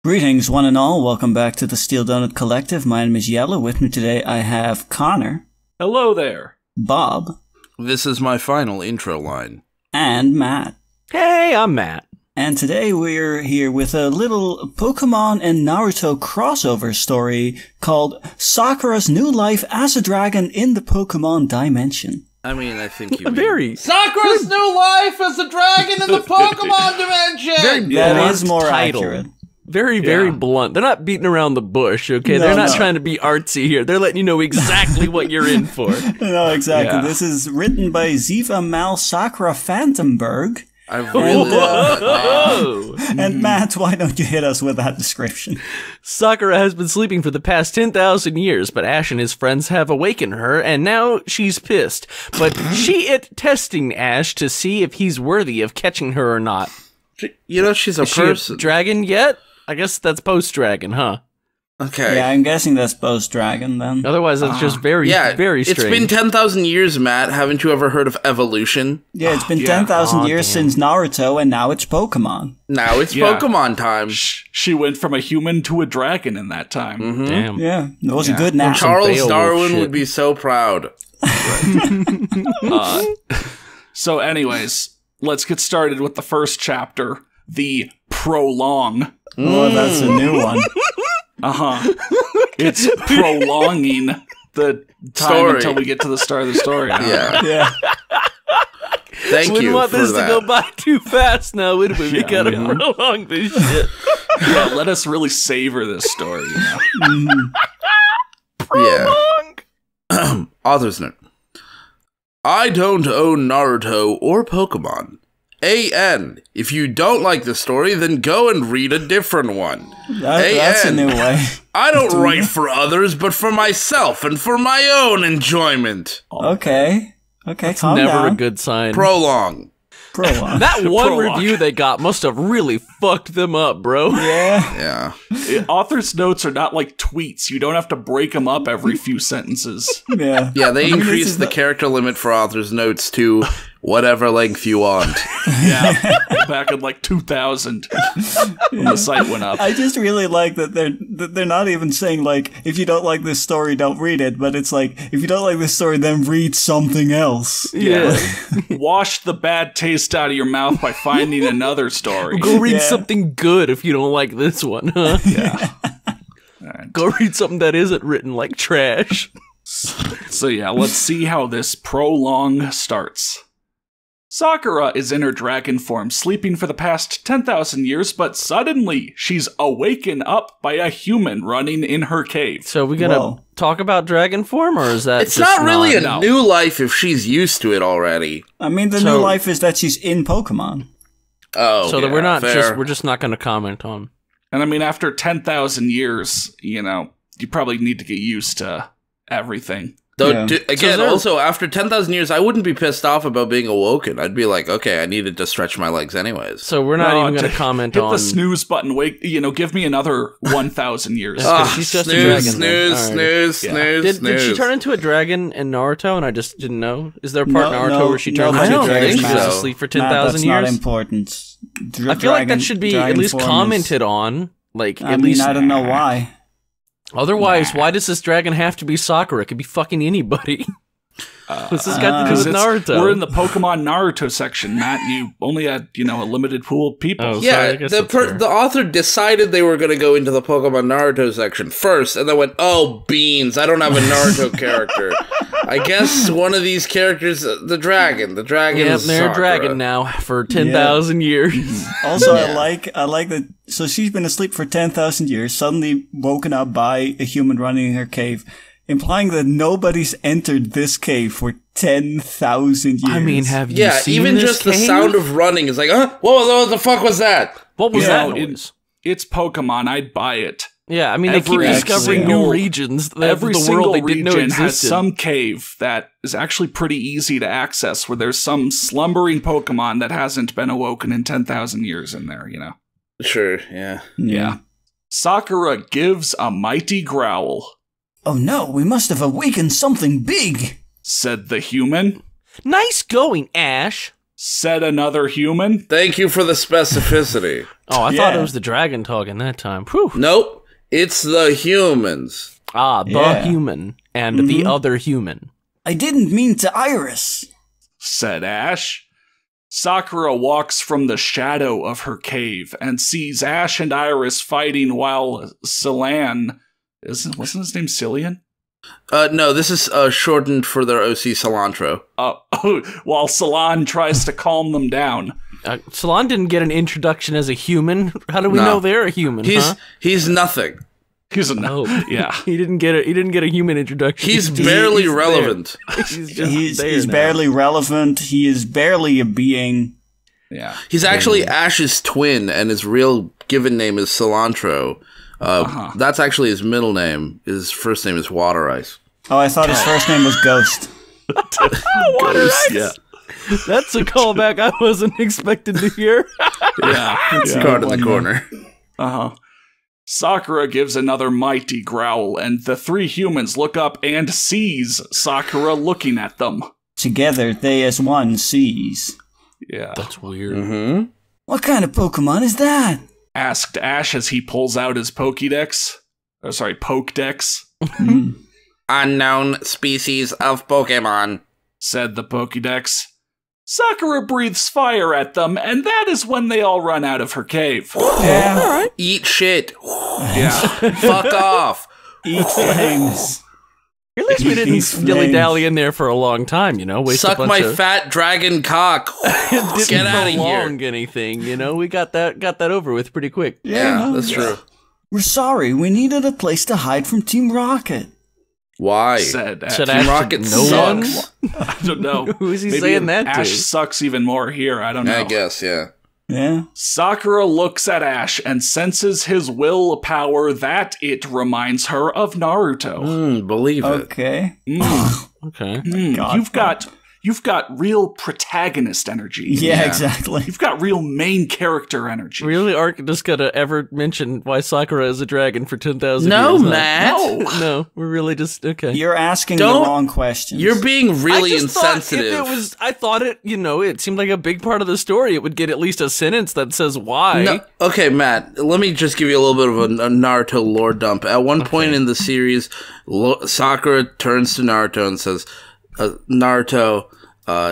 Greetings, one and all. Welcome back to the Steel Donut Collective. My name is Yellow. With me today, I have Connor. Hello there. Bob. This is my final intro line. And Matt. Hey, I'm Matt. And today we're here with a little Pokémon and Naruto crossover story called Sakura's New Life as a Dragon in the Pokémon Dimension. I mean, I think you Very Sakura's New Life as a Dragon in the Pokémon Dimension! That is more title. accurate. Very blunt. They're not beating around the bush, okay? No, They're not no. trying to be artsy here. They're letting you know exactly what you're in for. No, exactly. Yeah. This is written by Ziva Mal Sakura Phantomberg. I've really Whoa! And Matt, why don't you hit us with that description? Sakura has been sleeping for the past 10,000 years, but Ash and his friends have awakened her, and now she's pissed. But she is testing Ash to see if he's worthy of catching her or not. You know, she's a Is she a person. dragon yet? I guess that's post-dragon, huh? Okay. Yeah, I'm guessing that's post-dragon then. Otherwise, that's just very strange. It's been 10,000 years, Matt. Haven't you ever heard of evolution? Yeah, it's been Yeah. 10,000 years damn. since Naruto, and now it's Pokemon. Now it's Yeah. Pokemon time. She went from a human to a dragon in that time. Damn. Yeah, it was Yeah. a good nap. Charles Beowulf Darwin shit. would be so proud. So anyways, let's get started with the first chapter, the prolong. Oh, that's a new one. It's prolonging the time Story. until we get to the start of the story. Yeah. Yeah. Thank Wouldn't you want for this that. to go by too fast now, would we? We Yeah, gotta yeah. prolong this shit. Yeah, let us really savor this story. You know? Yeah. Author's note. I don't own Naruto or Pokemon. AN. If you don't like the story, then go and read a different one. That's a new way. I don't write for others, but for myself and for my own enjoyment. Okay. Okay, calm Never down. a good sign. Prolong. Prologue. That one Prologue. review they got must have really fucked them up, bro. Yeah. Yeah. Author's notes are not like tweets. You don't have to break them up every few sentences. Yeah. Yeah, they I mean, this increased is the character limit for author's notes to whatever length you want. Yeah, back in like 2000 when the site went up. I just really like that they're not even saying, like, if you don't like this story, don't read it, but it's like, if you don't like this story, then read something else. Yeah. Wash the bad taste out of your mouth by finding another story. Go read Yeah. something good if you don't like this one, huh? Yeah. Alright. Go read something that isn't written like trash. So yeah, let's see how this prolong starts. Sakura is in her dragon form, sleeping for the past 10,000 years, but suddenly she's awakened up by a human running in her cave. So we gonna Whoa. talk about dragon form, or is that It's just not really a no. new life if she's used to it already. I mean, the So- new life is that she's in Pokemon. Oh, So that we're yeah, not fair. we're just not gonna comment on. And I mean, after 10,000 years, you know, you probably need to get used to everything. Though, Yeah. again, there- also, after 10,000 years, I wouldn't be pissed off about being awoken. I'd be like, okay, I needed to stretch my legs anyways. So we're not No, even gonna just comment hit on the snooze button. Wait, you know, give me another 1,000 years. Ah, she's just a snooze, dragon then. snooze, Alright. snooze, Yeah. snooze, Did snooze. she turn into a dragon in Naruto and I just didn't know? Is there a part in No, Naruto no, where she turned nobody into a cares, dragon and she Matt. was asleep for Matt, 10,000 that's not years? important. I feel like that should be at least commented on. Like, I at mean, least. I don't know why. Otherwise, why does this dragon have to be Sakura? It could be fucking anybody. What's this got to do with Naruto? We're in the Pokemon Naruto section, Matt. You only had, you know, a limited pool of people. Oh, sorry, Yeah, I guess that's fair. the author decided they were going to go into the Pokemon Naruto section first, and then went, oh, beans, I don't have a Naruto character. I guess one of these characters, the dragon. The dragon Yep, is they're a Sakura. dragon now for 10,000 years. Also, Yeah. I like that. So she's been asleep for 10,000 years, suddenly woken up by a human running in her cave, implying that nobody's entered this cave for 10,000 years. I mean, have you Yeah, seen even this just the cave? sound of running is like, huh? What the fuck was that? What was Yeah, that it- noise? It's Pokemon. I'd buy it. Yeah, I mean, they keep Every discovering single- new regions of Every the single world they didn't know region has existed. some cave that is actually pretty easy to access, where there's some slumbering Pokemon that hasn't been awoken in 10,000 years in there, you know? Sure, yeah. Yeah. Sakura gives a mighty growl. Oh no, we must have awakened something big. Said the human. Nice going, Ash. said another human. Thank you for the specificity. Oh, I thought it was the dragon talking that time. Whew. Nope, it's the humans. Ah, the human and the other human. I didn't mean to Iris, said Ash. Sakura walks from the shadow of her cave and sees Ash and Iris fighting while Celan... wasn't his name Cillian? No, this is shortened for their OC cilantro. While Celan tries to calm them down. Celan didn't get an introduction as a human. How do we know they're a human? He's nothing. He's a yeah. He didn't get a human introduction. He's barely relevant. He's barely relevant. He is barely a being. Yeah. He's actually Ash's twin, and his real given name is Cilantro. That's actually his middle name. His first name is Water Ice. Oh, I thought his first name was Ghost. Water Ice? Yeah. That's a callback I wasn't expecting to hear. Yeah. It's card in the corner. Sakura gives another mighty growl, and the three humans look up and sees Sakura looking at them. Together, they as one sees. Yeah. That's weird. What kind of Pokemon is that? Asked Ash as he pulls out his Pokédex. Pokédex. Unknown species of Pokemon, said the Pokédex. Sakura breathes fire at them, and that is when they all run out of her cave. Yeah. All right. Eat shit. Yeah. Fuck off. Eat flames. At least we didn't dilly-dally in there for a long time, waste Suck a bunch my of... fat dragon cock. Get out of here. Anything, we got that over with pretty quick. Yeah, that's true. We're sorry, we needed a place to hide from Team Rocket. Why? Said Ash. Team Rocket sucks. I don't know. Who is he saying that to? Ash sucks even more here. I don't know. I guess, yeah. Yeah. Sakura looks at Ash and senses his willpower that it reminds her of Naruto. Believe it. Okay. Okay. You've got real protagonist energy. Yeah, exactly. You've got real main character energy. Really aren't just gonna ever mention why Sakura is a dragon for 10,000 No, years? Matt. No, we're really just, okay. You're asking the wrong questions. You're being really insensitive. It seemed like a big part of the story. It would get at least a sentence that says why. No, okay, Matt, let me just give you a little bit of a Naruto lore dump. At one point in the series, Sakura turns to Naruto and says, Naruto,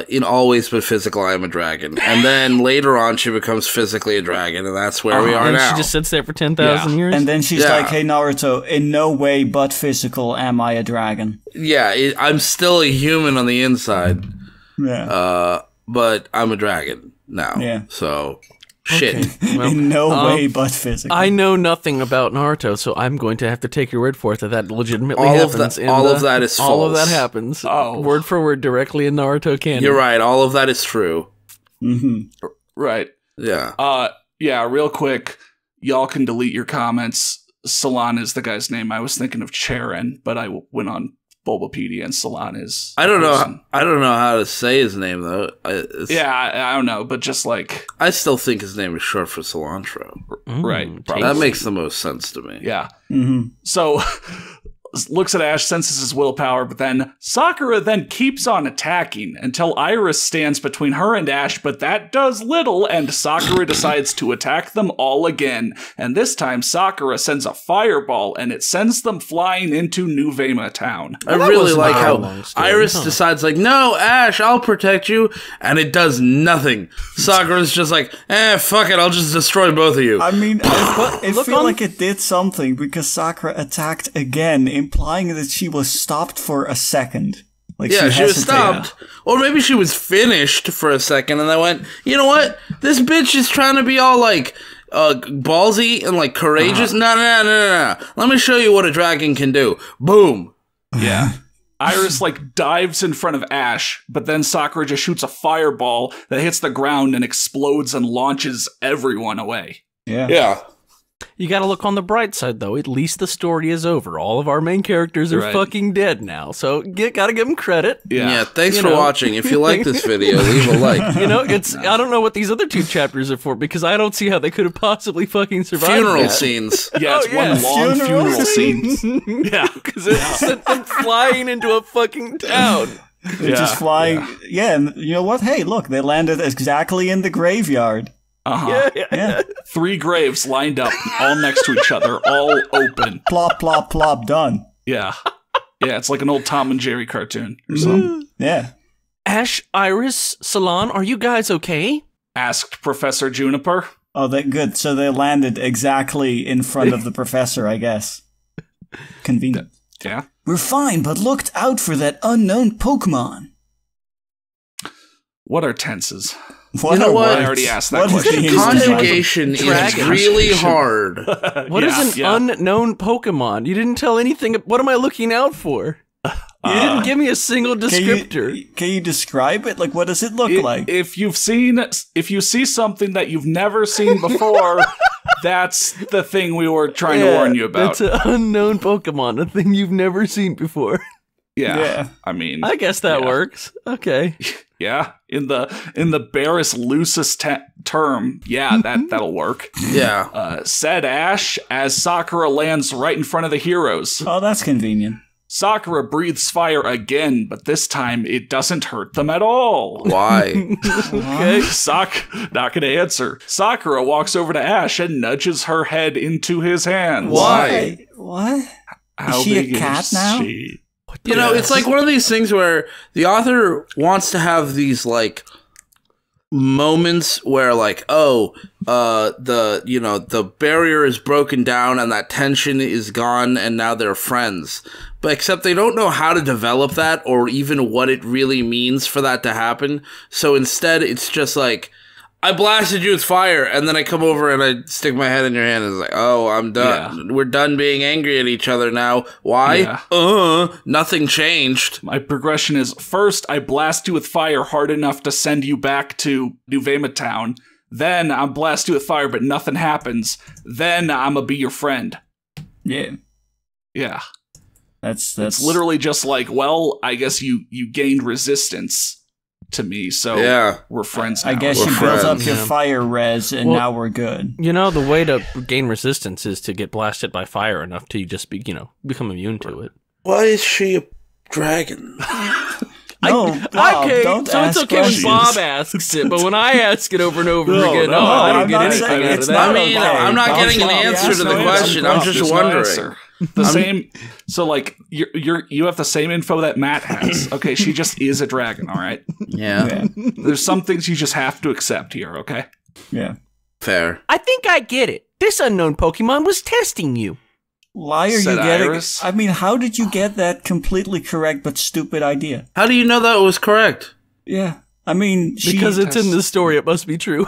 in all ways but physical, I am a dragon. And then later on, she becomes physically a dragon, and that's where we are and now. She just sits there for 10,000 years? And then she's like, hey, Naruto, in no way but physical am I a dragon. Yeah, I'm still a human on the inside. Yeah. But I'm a dragon now. Yeah. So, shit. Well, in no way but physical. I know nothing about Naruto, so I'm going to have to take your word for it that legitimately happens. All of that is false. All of that happens. Oh. Word for word directly in Naruto canon. You're right. All of that is true. Mm-hmm. Right. Yeah. Yeah, real quick, y'all can delete your comments. Celan is the guy's name. I was thinking of Charon, but I went on Bulbapedia and Celan is... I don't know how to say his name, though. I don't know, but just like... I still think his name is short for cilantro. Right. Probably. That makes the most sense to me. Yeah. Mm-hmm. So... looks at Ash, senses his willpower, but then Sakura then keeps on attacking until Iris stands between her and Ash, but that does little, and Sakura decides to attack them all again. And this time, Sakura sends a fireball, and it sends them flying into New Vema town. I really like how Iris decides, like, no, Ash, I'll protect you, and it does nothing. Sakura's just like, fuck it, I'll just destroy both of you. I mean, I feel like it did something because Sakura attacked again, implying that she was stopped for a second. Like, yeah, she was stopped. Or maybe she was finished for a second and I went, you know what? This bitch is trying to be all like ballsy and like courageous. No. Let me show you what a dragon can do. Boom. Yeah. Iris like dives in front of Ash, but then Sakura just shoots a fireball that hits the ground and explodes and launches everyone away. Yeah. You gotta look on the bright side, though. At least the story is over. All of our main characters are fucking dead now, so gotta give them credit. Yeah, thanks for watching. If you like this video, leave a like. I don't know what these other two chapters are for, because I don't see how they could have possibly fucking survived Funeral that. scenes. Yeah, it's one long funeral scene. Yeah, because it sent them flying into a fucking town. They're just flying. Yeah, and you know what? Hey, look, they landed exactly in the graveyard. Yeah. 3 graves lined up, all next to each other, all open. Plop, plop, plop, done. Yeah. Yeah, it's like an old Tom and Jerry cartoon or something. Yeah. Ash, Iris, Salon, are you guys okay? Asked Professor Juniper. Oh, good. So they landed exactly in front of the professor, I guess. Convenient. Yeah. We're fine, but looked out for that unknown Pokemon. What are tenses? You know what? I already asked that What is question. the Conjugation is Dragon. really hard. What is an unknown Pokemon? You didn't tell anything. What am I looking out for? You didn't give me a single descriptor. Can you describe it? Like, what does it look like? If you see something that you've never seen before, that's the thing we were trying to warn you about. It's an unknown Pokemon, a thing you've never seen before. Yeah. I mean, I guess that works. Okay. Yeah, in the barest loosest term, that'll work. Yeah. Said Ash as Sakura lands right in front of the heroes. Oh, that's convenient. Sakura breathes fire again, but this time it doesn't hurt them at all. Why? Okay, not gonna answer. Sakura walks over to Ash and nudges her head into his hands. Why? What? How Is she a big cat is now? she? You know, it's like one of these things where the author wants to have these like moments where like, the barrier is broken down and that tension is gone and now they're friends. But except they don't know how to develop that or even what it really means for that to happen. So instead it's just like, I blasted you with fire, and then I come over and I stick my head in your hand and it's like, oh, I'm done. Yeah. We're done being angry at each other now. Why? Nothing changed. My progression is, first, I blast you with fire hard enough to send you back to New Vema Town. Then I blast you with fire, but nothing happens. Then I'm gonna be your friend. Yeah. Yeah. That's It's literally just like, well, I guess you gained resistance to me, so we're friends now. I guess We're you built up friends. your fire res, and now we're good. You know, the way to gain resistance is to get blasted by fire enough to just become immune to it. Why is she a dragon? No, don't so ask it's okay questions. when Bob asks it, but when I ask it over and over again, I'm I don't get not anything saying out it's of that. not I mean, okay. I'm not Bob, getting an Bob, answer yes, to no the question. I'm just There's no wondering. answer. The same. So like you have the same info that Matt has. Okay, she just is a dragon. All right. Yeah. There's some things you just have to accept here. Okay. Yeah. Fair. I think I get it. This unknown Pokemon was testing you. Why are Said you getting? Iris. I mean, how did you get that completely correct but stupid idea? How do you know that was correct? Yeah. I mean, Because it's in the story, it must be true.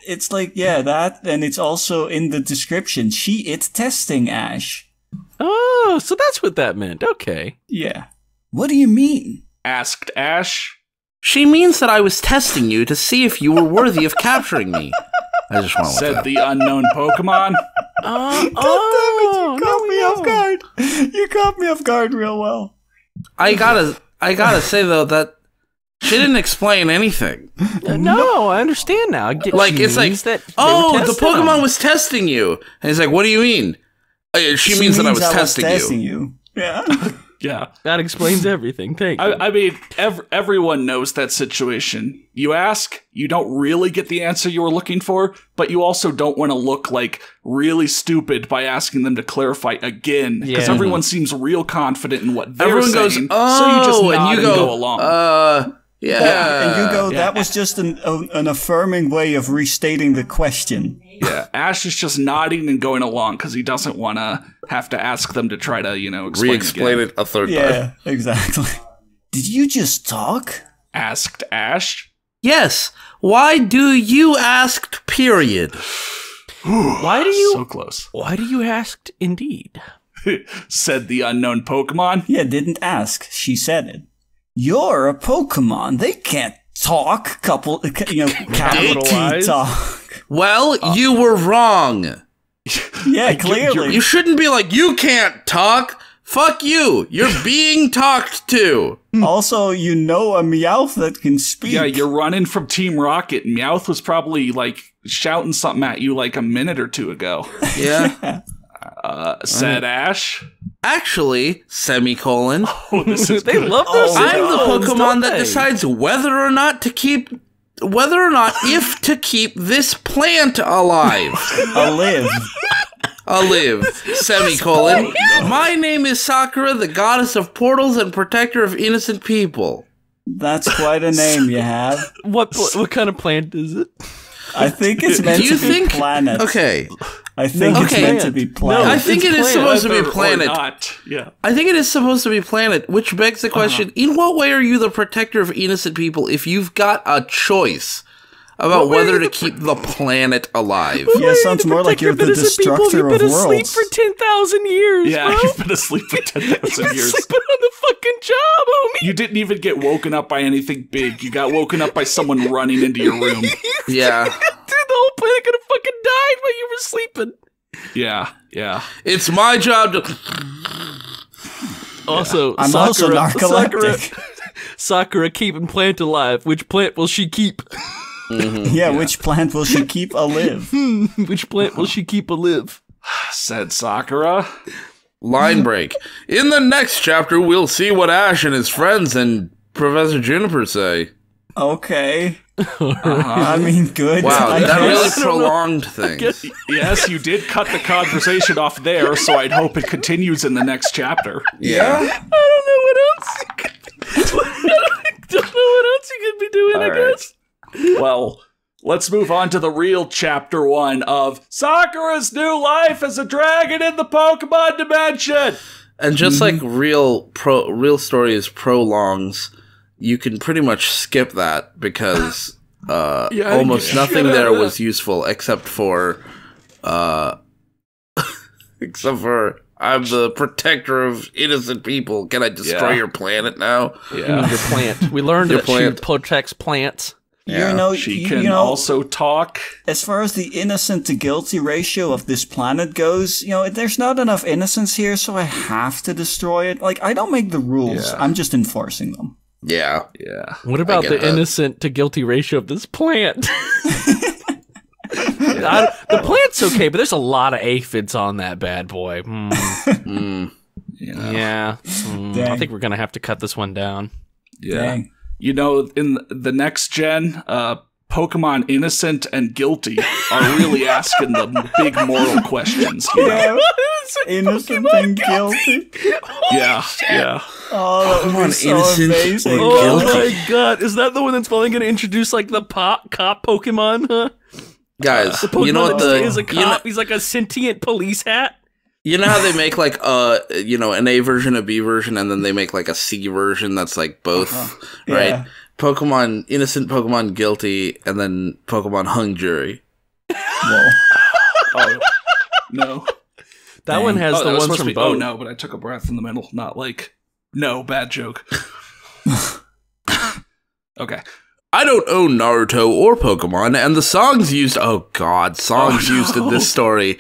it's like that, and it's also in the description. It's testing Ash. Oh, so that's what that meant. Okay. Yeah. What do you mean? Asked Ash. She means that I was testing you to see if you were worthy of capturing me. I just want to Said the unknown Pokemon. You caught me off guard. You caught me off guard real well. I gotta say though that she didn't explain anything. No, I understand now. I get Like she it's like, means that they oh, were the testing Pokemon him. was testing you, and he's like, "What do you mean?" She means that I was testing you. Yeah. Yeah. That explains everything. Thank you. I mean, everyone knows that situation. You ask, you don't really get the answer you were looking for, but you also don't want to look like really stupid by asking them to clarify again, because Yeah. everyone seems real confident in what they're Everyone goes, saying. "Oh," so you just nod and you and go, go along. Yeah. And you go, that was just an affirming way of restating the question. Yeah, Ash is just nodding and going along because he doesn't want to have to ask them to try to, explain Re-explain again. it a third time. Yeah, exactly. Did you just talk? Asked Ash. Yes. Why do you ask? Period. Why do you? So close. Why do you ask? Indeed. Said the unknown Pokemon. Yeah, didn't ask. She said it. You're a Pokemon. They can't talk. Capital T talk. Well, you were wrong. Yeah, clearly. You shouldn't be like, you can't talk. Fuck you. You're being talked to. Also, a Meowth that can speak. Yeah, you're running from Team Rocket. Meowth was probably shouting something at you a minute or two ago. Yeah. Said Ash. Actually, semicolon. Oh, this is They good. love those. I'm the semicolons, Pokemon don't that they? decides whether or not if to keep this plant alive. Alive, semicolon. My name is Sakura, the goddess of portals and protector of innocent people. That's quite a name you have. What kind of plant is it? I think it's meant to be planet. Okay. I think it's Okay. meant to be planet. I think it is supposed to be Whether or planet. not. Yeah. I think it is supposed to be planet, which begs the question, in what way are you the protector of innocent people if you've got a choice about whether to keep the planet alive? Yeah, sounds more like you're the destructor of You've been asleep worlds. for 10,000 years, Yeah, bro. you've been asleep for 10,000 You're years. sleeping on the fucking job, homie. You didn't even get woken up by anything big. You got woken up by someone running into your room. Yeah. Dude, the whole planet could have fucking died while you were sleeping. Yeah. It's my job to... Also, I'm also narcoleptic. Sakura keeping plant alive. Which plant will she keep? Yeah, which plant will she keep alive? Which plant will she keep alive? Said Sakura. Line break. In the next chapter, we'll see what Ash and his friends and Professor Juniper say. Okay. I mean, good. Wow, I that really guess. prolonged things. Yes, you did cut the conversation off there, so I'd hope it continues in the next chapter. Yeah. I don't know what else you could be doing, I guess. Well, let's move on to the real chapter 1 of Sakura's new life as a dragon in the Pokemon dimension. And just like real stories prolongs, you can pretty much skip that because almost nothing there was useful except for I'm the protector of innocent people. Can I destroy your planet now? Yeah. Your plant. We learned that plant. she protects plants. Yeah. She can also talk. As far as the innocent to guilty ratio of this planet goes, there's not enough innocence here, so I have to destroy it. Like, I don't make the rules. Yeah. I'm just enforcing them. Yeah. What about get the that. innocent to guilty ratio of this plant? The plant's okay, but there's a lot of aphids on that bad boy. Yeah. I think we're going to have to cut this one down. Yeah. Dang. In the next gen, Pokemon Innocent and Guilty are really asking the big moral questions. Yeah. Innocent and guilty. Yeah. Oh, that would be so innocent amazing. and Oh guilty. my god, is that the one that's finally going to introduce like the cop Pokemon? Huh? Guys, Pokemon you know what that is a cop. you know, He's like a sentient police hat. you know how they make like an A version, a B version, and then they make like a C version that's like both, right? Yeah. Pokemon Innocent, Pokemon Guilty, and then Pokemon Hung Jury. Whoa. Oh, no. That one has Oh, that the was ones supposed to from be, both. oh no, but I took a breath in the middle. Not like, no, bad joke. Okay. I don't own Naruto or Pokemon, and the songs used used in this story.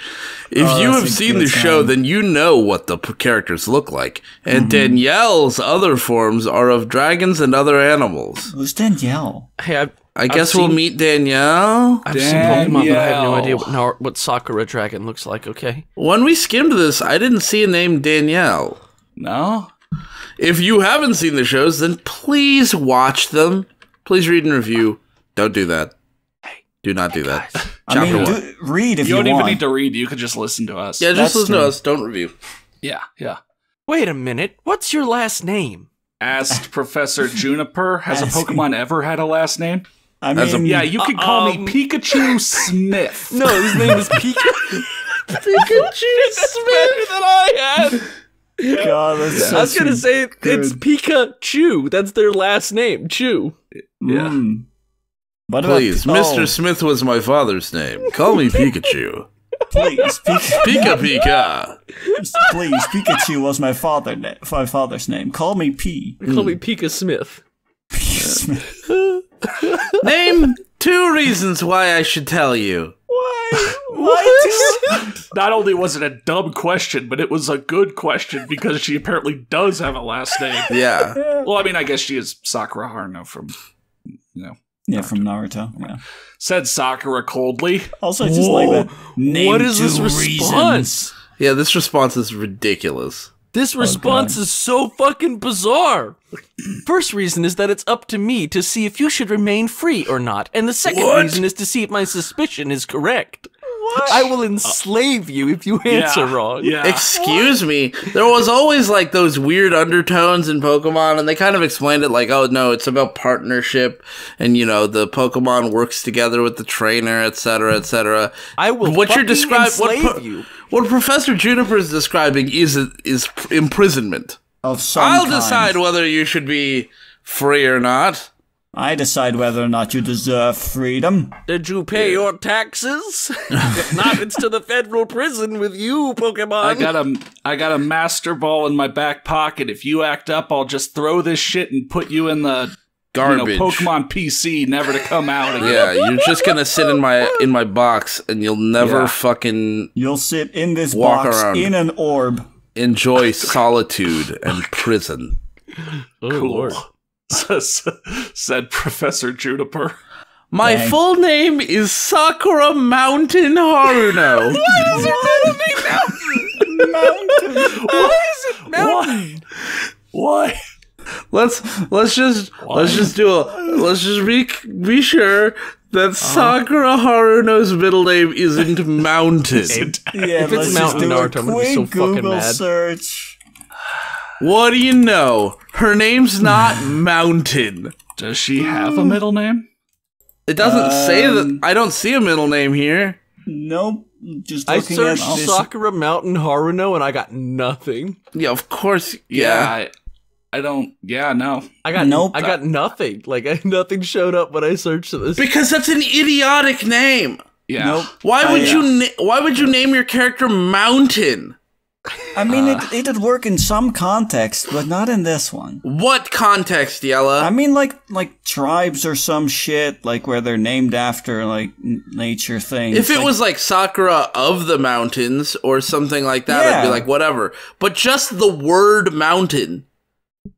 If Oh, you that's have a seen good the show, song. then you know what the characters look like. And Danielle's other forms are of dragons and other animals. Who's Danielle? Hey, I guess we'll meet Danielle. I've seen Pokemon, but I have no idea Danielle. what Sakura Dragon looks like, okay? When we skimmed this, I didn't see a name Danielle. No? If you haven't seen the shows, then please watch them. Please read and review. Don't do that. Do not do that. I mean, 1. read if You you don't want. even need to read. You could just listen to us. Yeah, just That's listen to true. us. Don't review. Yeah. Wait a minute, what's your last name? Asked Professor Juniper, has a Asking. Pokemon ever had a last name? I As a- mean, Yeah, you can call me Pikachu Smith. No, his name is Pikachu. That's better than I had. God, that's I was such gonna a say good- it's Pikachu. That's their last name, Chew. Mm. What about- Please, Mr. Smith was my father's name. Call me Pikachu. Please, Pika Pika. please, Pikachu was my father's name. Call me P. Call me Pika Smith. Name 2 reasons why I should tell you. Why? Why? Not only was it a dumb question, but it was a good question because she apparently does have a last name. Yeah. Well, I mean, I guess she is Sakura Haruno from, Yeah, from Naruto. Yeah. said Sakura coldly. Also, I just like that. Name What is 2 this reasons. response? Yeah, this response is ridiculous. This response is so fucking bizarre. First reason is that it's up to me to see if you should remain free or not. And the second reason is to see if my suspicion is correct. What? I will enslave you if you answer wrong. Yeah. Excuse me. There was always like those weird undertones in Pokemon, and they kind of explained it like, oh no, it's about partnership, and you know the Pokemon works together with the trainer, etc., etc. I will. What you're describing, you. What Professor Juniper is describing is imprisonment. Of some I'll kind. decide whether you should be free or not. I decide whether or not you deserve freedom. Did you pay your taxes? If not, it's to the federal prison with you, Pokemon. I got a master ball in my back pocket. If you act up, I'll just throw this shit and put you in the garbage. Pokemon PC, never to come out again. Yeah, you're just gonna sit in my box, and you'll never fucking. You'll sit in this walk box around. in an orb. Enjoy solitude and prison. Oh, Cool. Lord. Said Professor Juniper. My full name is Sakura Mountain Haruno. Why is it Mountain? Why is it Mountain? Why? Let's just be sure that Sakura Haruno's middle name isn't Mountain. Yeah, If it's let's just Mountain do Naruto, a I'm gonna be so quick fucking Google mad. search. What do you know? Her name's not Mountain. Does she have a middle name? It doesn't say that. I don't see a middle name here. Nope. Just I looking at searched this. Sakura Mountain Haruno and I got nothing. Yeah, of course. Yeah. I don't. Yeah, no. I got Nope. I got nothing. Like nothing showed up when I searched this. Because that's an idiotic name. Yeah. Nope. Why would you name your character Mountain? I mean, it'd work in some context, but not in this one. What context, Yella? I mean, like tribes or some shit, like where they're named after like nature things. If it like, was like Sakura of the Mountains or something like that, I'd be Yeah. like, whatever. But just the word mountain.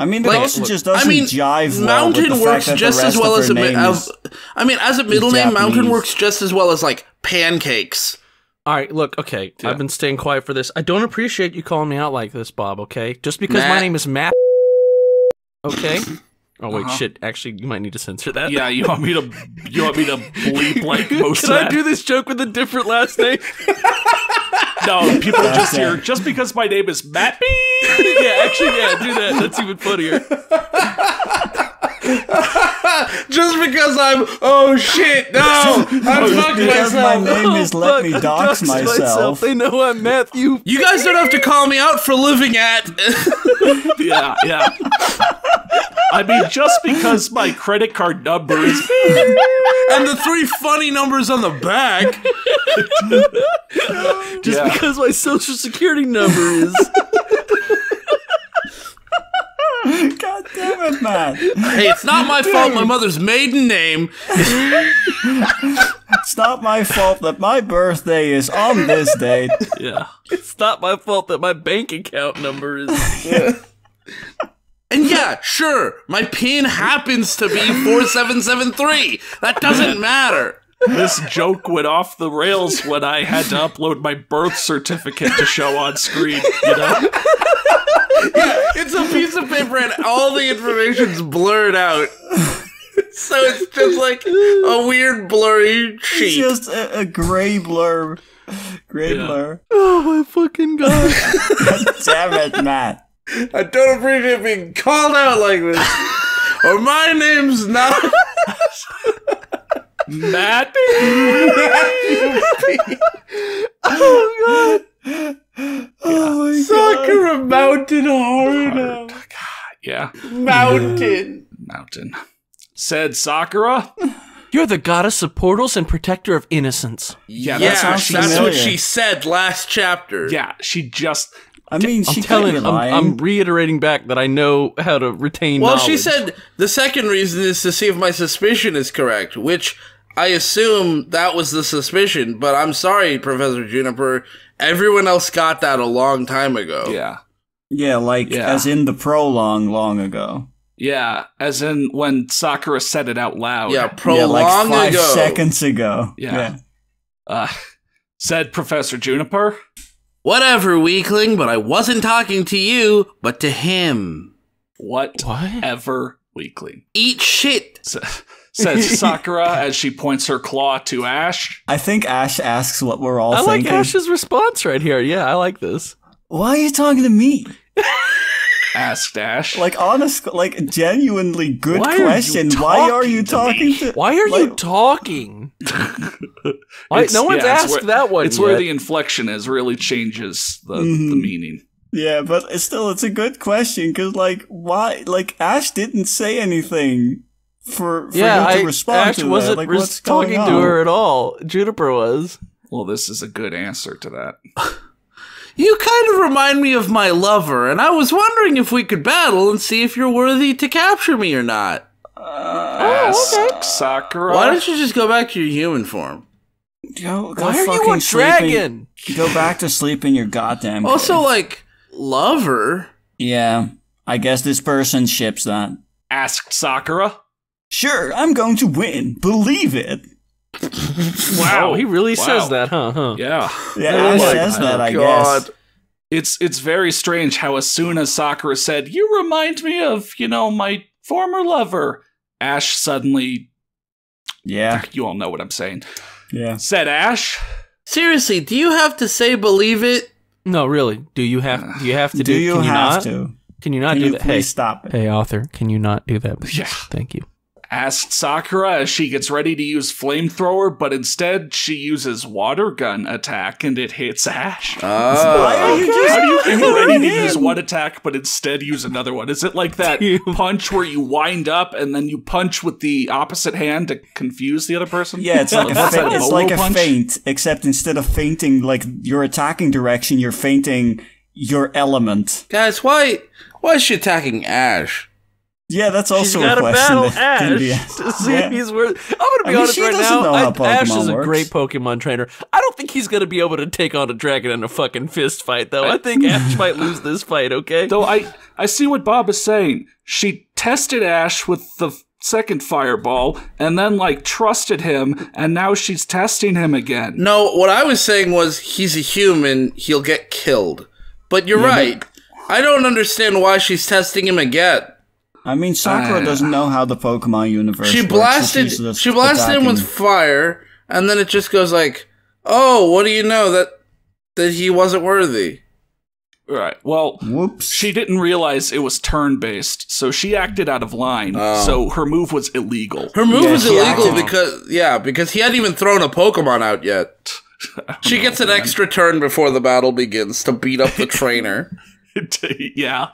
I mean, it Like, also just doesn't jive well Mountain with the works fact that just the as rest well of as her name is as a middle name, Mountain Japanese. works just as well as like pancakes. All right, look, okay, Yeah. I've been staying quiet for this. I don't appreciate you calling me out like this, Bob, okay? Just because my Matt. name is Matt, okay? Oh, wait, shit, actually, you might need to censor that. Yeah, you want me to bleep like most Can of I that? do this joke with a different last name? No, people just it. hear, just because my name is Matt B. Yeah, actually, yeah, do that. That's even funnier. Just because oh shit, no, I fucked because my myself. name is Let Me Fuck, Dox Myself. They know I'm Matthew. You guys don't have to call me out for living at. Yeah, yeah. I mean, just because my credit card number is And the 3 funny numbers on the back. Just Yeah. because my social security number is. God damn it, man. Hey, it's not my fault my mother's maiden name. It's not my fault that my birthday is on this date. yeah. It's not my fault that my bank account number is. And yeah, sure, my PIN happens to be 4773. That doesn't matter. This joke went off the rails when I had to upload my birth certificate to show on screen, you know? It's a piece of paper and all the information's blurred out. So it's just like a weird blurry It's sheet. just a gray blur. Gray Yeah. blur. Oh my fucking god. God damn it, Matt. I don't appreciate being called out like this. Or my name's not Matt. Oh my god. Sakura Mountain Haruno. Yeah. Mountain. Mountain. Said Sakura. You're the goddess of portals and protector of innocence. Yeah, Yeah, that's that's, what she what said. she said last chapter. Yeah, she just. I mean, I'm she telling could be I'm, lying. I'm reiterating back that I know how to retain Well, knowledge. she said the second reason is to see if my suspicion is correct, which I assume that was the suspicion, but I'm sorry, Professor Juniper. Everyone else got that a long time ago. Yeah. Yeah, like Yeah. as in the prologue long ago. Yeah, as in when Sakura said it out loud. Yeah, Yeah, like long 5 ago. seconds ago. Yeah. Said Professor Juniper. Whatever, weakling, but I wasn't talking to you, but to him. Whatever, weakling. Eat shit. Says Sakura as she points her claw to Ash. I think Ash asks what we're all I thinking. like Ash's response right here. Yeah, I like this. Why are you talking to me? Asked Ash. Like, honest, like, genuinely good Why are question. you Why are you talking talking to... Why are you talking? No one's asked that one It's yet. where the inflection is, really changes the meaning. Yeah, but it's a good question, because, like, why? Like, Ash didn't say anything for him to respond Ash to wasn't that. Like, what's going talking on? to her at all. Juniper was. Well, this is a good answer to that. You kind of remind me of my lover, and I was wondering if we could battle and see if you're worthy to capture me or not. Ask Sakura. Why don't you just go back to your human form? Go Why are you fucking a sleep dragon? Go back to sleep in your goddamn Also, cave. like, lover? Yeah, I guess this person ships that. Asked Sakura. Sure, I'm going to win. Believe it. Wow, he really says that, huh? Yeah. Yeah, Oh Ash my says that, I God. guess. It's very strange how as soon as Sakura said, "You remind me of, my former lover," Ash suddenly, Yeah, you all know what I'm saying, yeah. said Ash. Seriously, do you have to say believe it? No, really. Do you have to do? Do you can you have not? to? Can you not Can do you that? please stop it? Hey, author, can you not do that? Please? Yeah. Thank you. Asked Sakura as she gets ready to use flamethrower, but instead she uses water gun attack and it hits Ash. Why are you just... How do you get ready to use one attack but instead use another one? Is it like that punch where you wind up and then you punch with the opposite hand to confuse the other person? Yeah, it's like What's that, it's Molo like a punch? feint, except instead of feinting like your attacking direction, you're feinting your element. Guys, why is she attacking Ash? Yeah, that's She's also got a to question battle that can be Ash asked. to see Yeah. if he's worth. I'm gonna be mean, honest she right doesn't now. know how Pokemon Ash is a works. great Pokemon trainer. I don't think he's gonna be able to take on a dragon in a fucking fist fight, though. I think Ash might lose this fight. Okay. Though I see what Bob is saying. She tested Ash with the second fireball and then trusted him, and now she's testing him again. No, what I was saying was he's a human, he'll get killed. But you're right. I don't understand why she's testing him again. I mean, Sakura doesn't know how the Pokemon universe She works. blasted him with fire, and then it just goes like, "Oh, what do you know that he wasn't worthy?" Right. Well, Whoops. she didn't realize it was turn-based, so she acted out of line. So her move was illegal. Her move was she illegal acted- because he hadn't even thrown a Pokemon out yet. She gets an extra turn before the battle begins to beat up the trainer. yeah.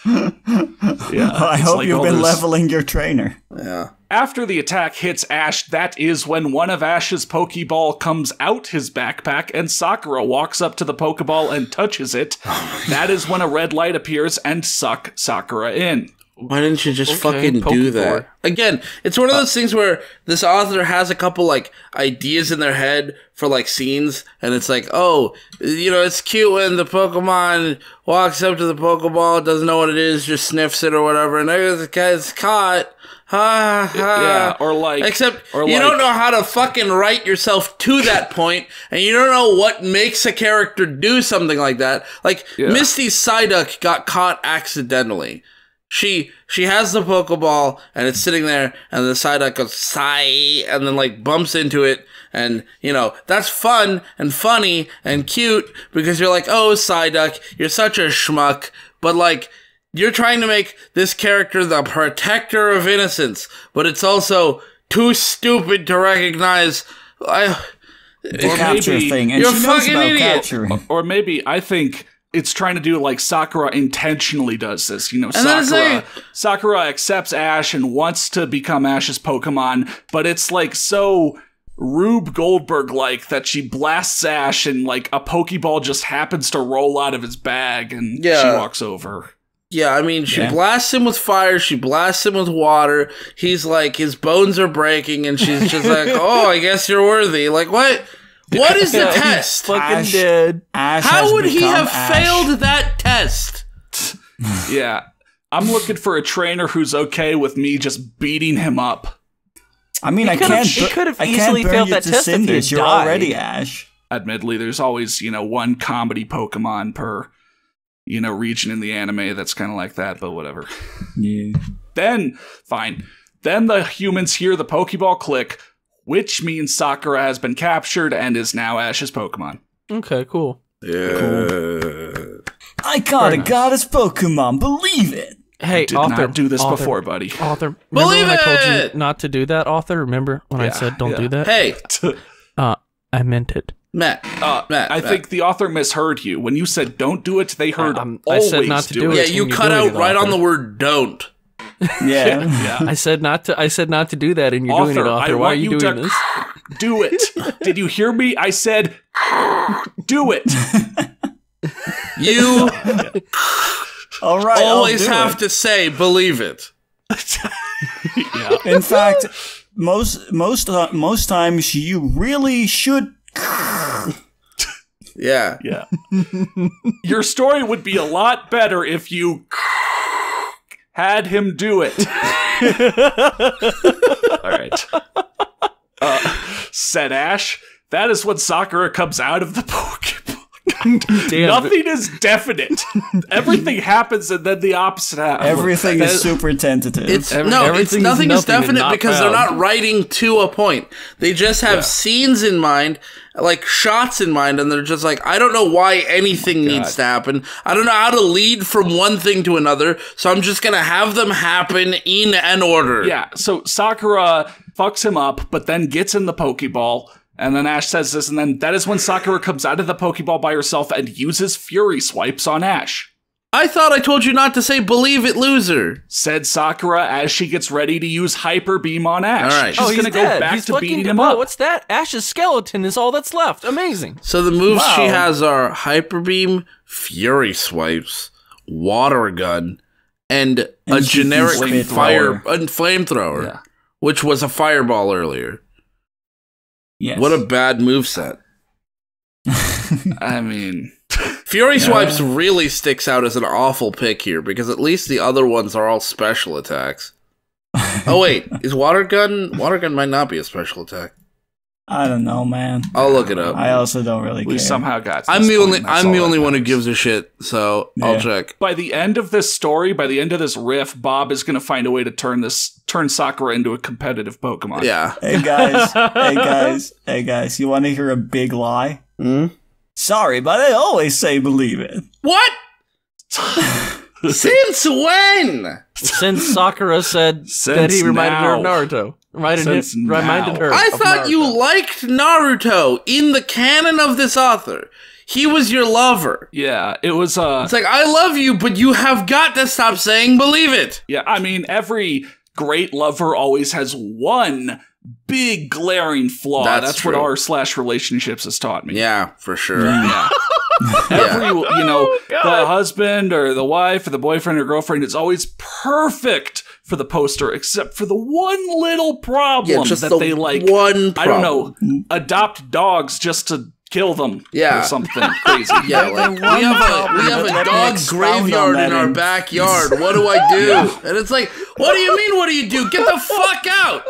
I It's hope like you've all been this- leveling your trainer. Yeah. After the attack hits Ash, that is when one of Ash's Pokeball comes out his backpack and Sakura walks up to the Pokeball and touches it. That is when a red light appears and suck Sakura in. Why didn't you just Okay, fucking poke do for that? it. Again, it's one of those things where this author has a couple ideas in their head for scenes, and it's like, oh, it's cute when the Pokemon walks up to the Pokeball, doesn't know what it is, just sniffs it or whatever, and there's the guy's caught. Ha ha. Yeah, or Except or you don't know how to fucking write yourself to that point, and you don't know what makes a character do something like that. Misty's Psyduck got caught accidentally. She has the Pokeball, and it's sitting there, and the Psyduck goes, sigh, and then, bumps into it, and, that's fun, and funny, and cute, because you're like, oh, Psyduck, you're such a schmuck, but, you're trying to make this character the protector of innocence, but it's also too stupid to recognize, The capture maybe thing. And you're she knows fucking about idiot. capturing. Or maybe I think it's trying to do Sakura intentionally does this. then it's Sakura accepts Ash and wants to become Ash's Pokemon, but it's so Rube Goldberg that she blasts Ash and a Pokeball just happens to roll out of his bag and she walks over. Yeah, I mean, she blasts him with fire, she blasts him with water, he's his bones are breaking, and she's just like, oh, I guess you're worthy. What? What is the test? Fucking dead. Ash has How would he become have Ash. failed that test? Yeah. I'm looking for a trainer who's okay with me just beating him up. I mean, I could've- can't. he could've I can't easily burn failed you that to test if he had cinders. You're died. already Ash. admittedly, there's always, one comedy Pokemon per, region in the anime that's kind of like that, but whatever. Yeah. Then, fine. Then the humans hear the Pokeball click, which means Sakura has been captured and is now Ash's Pokemon. Okay, cool. Yeah. Cool. I caught a goddess Pokemon, believe it! Hey, I did author, not do this author, before, buddy. Author, remember Believe when I told it! you not to do that, author? Remember when I said don't do that? Hey, I meant it. Matt. I think the author misheard you. When you said don't do it, they heard I always said not to do it. Yeah, when you you're cut doing out it, right author. on the word "don't." Yeah. I said not to. I said not to do that, and you're doing it, author. I Why are want you you doing to this? do it. Did you hear me? I said do it. You All right. always have to say "believe it." In fact, most times you really should. Yeah. Yeah. Your story would be a lot better if you had him do it. All right. Said Ash, that is when Sakura comes out of the Pokemon. Damn. Nothing is definite. Everything happens and then the opposite happens. Everything is super tentative. Everything Nothing is is definite not because found. they're not writing to a point. They just have scenes in mind, like shots in mind, and they're just like, I don't know why anything needs to happen. I don't know how to lead from one thing to another, so I'm just gonna have them happen in an order. Yeah, so Sakura fucks him up, but then gets in the Pokeball. And then Ash says this, and then that is when Sakura comes out of the Pokeball by herself and uses Fury Swipes on Ash. I thought I told you not to say "believe it, loser." Said Sakura as she gets ready to use Hyper Beam on Ash. All right. She's he's gonna go dead. back He's to fucking beating him Whoa, up. What's that? Ash's skeleton is all that's left. Amazing. So the moves she Wow. has are Hyper Beam, Fury Swipes, Water Gun, and a And she can generic flamethrower. flamethrower, Yeah. which was a fireball earlier. Yes. What a bad moveset. I mean, Fury Swipes really sticks out as an awful pick here because at least the other ones are all special attacks. Oh wait, is Water Gun might not be a special attack. I don't know, man. I'll look it up. I also don't really we care. somehow got to I'm this the point, only and that's all that one who matters. gives a shit, so I'll Yeah. check. By the end of this story, by the end of this riff, Bob is going to find a way to turn Sakura into a competitive Pokemon. Yeah. Hey guys, you want to hear a big lie? Hmm? Sorry, but I always say believe it. What? Since when? Since Sakura said that he Since reminded her of now. Naruto. Reminded Since her. I of thought you Naruto. liked Naruto in the canon of this author. He was your lover. Yeah, it was, It's like, I love you, but you have got to stop saying believe it. yeah, I mean, every great lover always has one big glaring flaw. That's what true. r/relationships has taught me. Yeah, for sure. Yeah. Every, the husband or the wife or the boyfriend or girlfriend is always perfect for the poster, except for the one little problem Yeah, just that the they like. one I don't problem. know, adopt dogs just to kill them. Yeah. Or something crazy. Yeah, like, we have a Let me dog expound graveyard on in that our in- backyard. What do I do? And it's like, what do you mean, what do you do? Get the fuck out!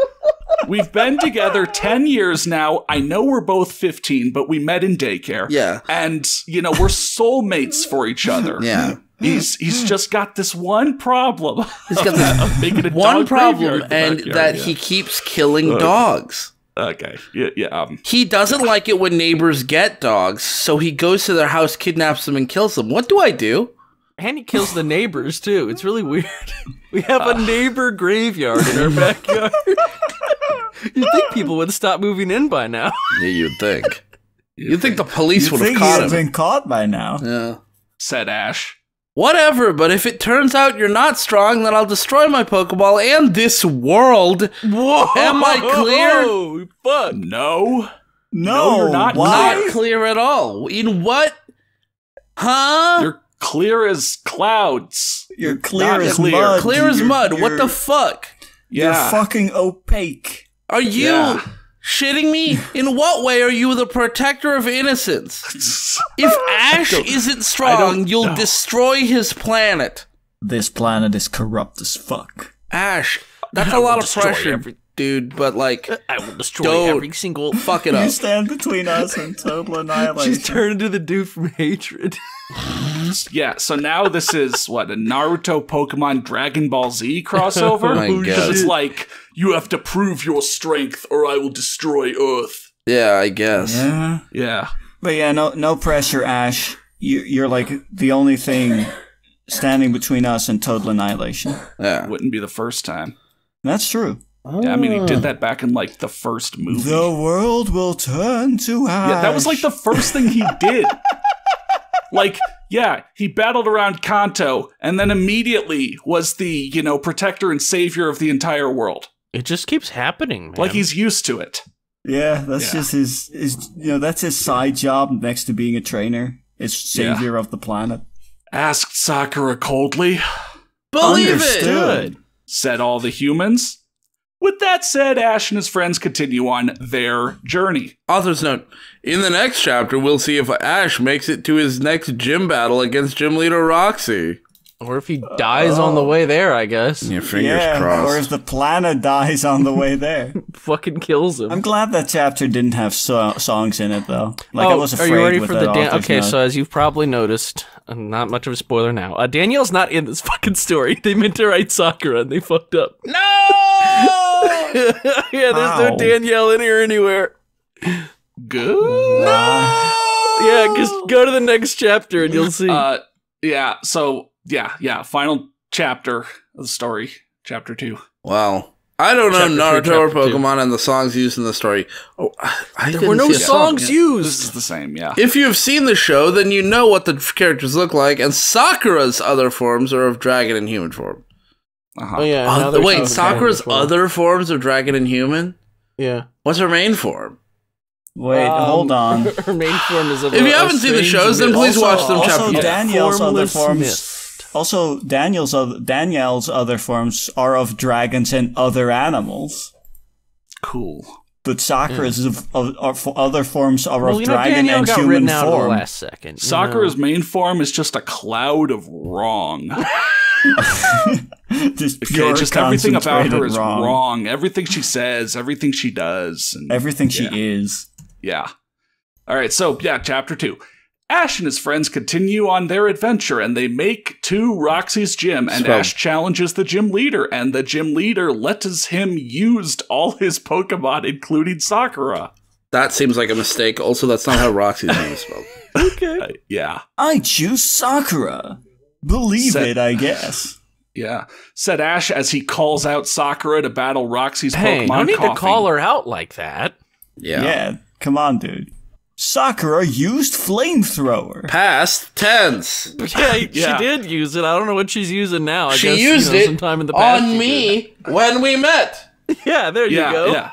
We've been together 10 years now. I know we're both 15, but we met in daycare. Yeah. And, we're soulmates for each other. Yeah. He's just got this one problem. He's got this of making a one dog problem, graveyard in the and backyard, that yeah. he keeps killing dogs. Okay. Yeah. He doesn't like it when neighbors get dogs, so he goes to their house, kidnaps them, and kills them. What do I do? And he kills the neighbors too. It's really weird. We have a neighbor graveyard in our backyard. You'd think people would stop moving in by now. Yeah, you'd think. You'd think the police You would have think caught he'd him. been caught by now? Yeah. Said Ash. Whatever, but if it turns out you're not strong, then I'll destroy my Pokeball and this world. Whoa! Am I clear? Oh, fuck. No. No, you're not why? Not clear at all. In what? Huh? You're clear as clouds. You're clear Not as clear. mud. Clear as You're- mud. What you're- the fuck? You're Yeah. fucking opaque. Are you Yeah. shitting me? In what way are you the protector of innocence? If Ash isn't strong, you'll know. destroy his planet. This planet is corrupt as fuck. Ash, that's a lot of pressure. dude, but like, I will destroy don't every single. fuck it You up. stand between us and total annihilation. She's turned into the dude from Hatred. Yeah, so now this is, what, a Naruto Pokemon Dragon Ball Z crossover? Oh my God. Because it's like, you have to prove your strength or I will destroy Earth. Yeah, I guess. Yeah. Yeah. But yeah, no pressure, Ash. You're like the only thing standing between us and total annihilation. Yeah. Wouldn't be the first time. That's true. Yeah, I mean, he did that back in, like, the first movie. The world will turn to ash. Yeah, that was, like, the first thing he did. Like, yeah, he battled around Kanto, and then immediately was the, protector and savior of the entire world. It just keeps happening, man. Like, he's used to it. Yeah, that's just his that's his side job next to being a trainer. Is savior of the planet. Asked Sakura coldly. Believe Understood. Said all the humans. With that said, Ash and his friends continue on their journey. Author's note. In the next chapter, we'll see if Ash makes it to his next gym battle against gym leader Roxy. Or if he dies on the way there, I guess. Yeah, fingers crossed. Or if the planet dies on the way there. Fucking kills him. I'm glad that chapter didn't have songs in it, though. Like, I was afraid are you ready with for that the author's Okay, note. so as you've probably noticed, not much of a spoiler now. Danielle's not in this fucking story. They meant to write Sakura and they fucked up. No! Yeah, there's no Ow. Danielle in here anywhere. Good. Yeah, just go to the next chapter and you'll see. Yeah, so, yeah, final chapter of the story. Chapter 2. Wow. I don't know Chapter Naruto or 2, chapter 2. Pokemon and the songs used in the story. Oh, I there didn't were no see a song. songs This used. is the same, yeah. If you've seen the show, then you know what the characters look like, and Sakura's other forms are of dragon and human form. Uh-huh. Oh, yeah. now there's Wait, no Sakura's Dragon form. other forms of dragon and human? Yeah. What's her main form? Wait, hold on. Her main form is of If you haven't seen the shows, then please watch them. Also, chapter Danielle's other Formless forms. mist. Also, Danielle's other forms are of dragons and other animals. Cool. But Sakura's other forms are of dragon Danielle and got human written out at the form. last second. Sakura's main form is just a cloud of wrong. Just Okay, pure just everything about her concentrated is wrong. Everything she says, everything she does. And Everything she is. yeah. All right, so yeah, chapter 2. Ash and his friends continue on their adventure, and they make to Roxy's gym, and So- Ash challenges the gym leader, and the gym leader lets him use all his Pokemon, including Sakura. That seems like a mistake. Also, that's not how Roxy's name is spelled. Okay. Yeah. I choose Sakura. Believe it, I guess. Yeah. Said Ash as he calls out Sakura to battle Roxy's Hey, Pokemon. no need to coughing. call her out like that. Yeah, come on, dude. Sakura used flamethrower. Past tense. Yeah, Yeah. she did use it. I don't know what she's using now. I She guess, used it sometime in the past. on she me when we met. did. Yeah, there you go. Yeah.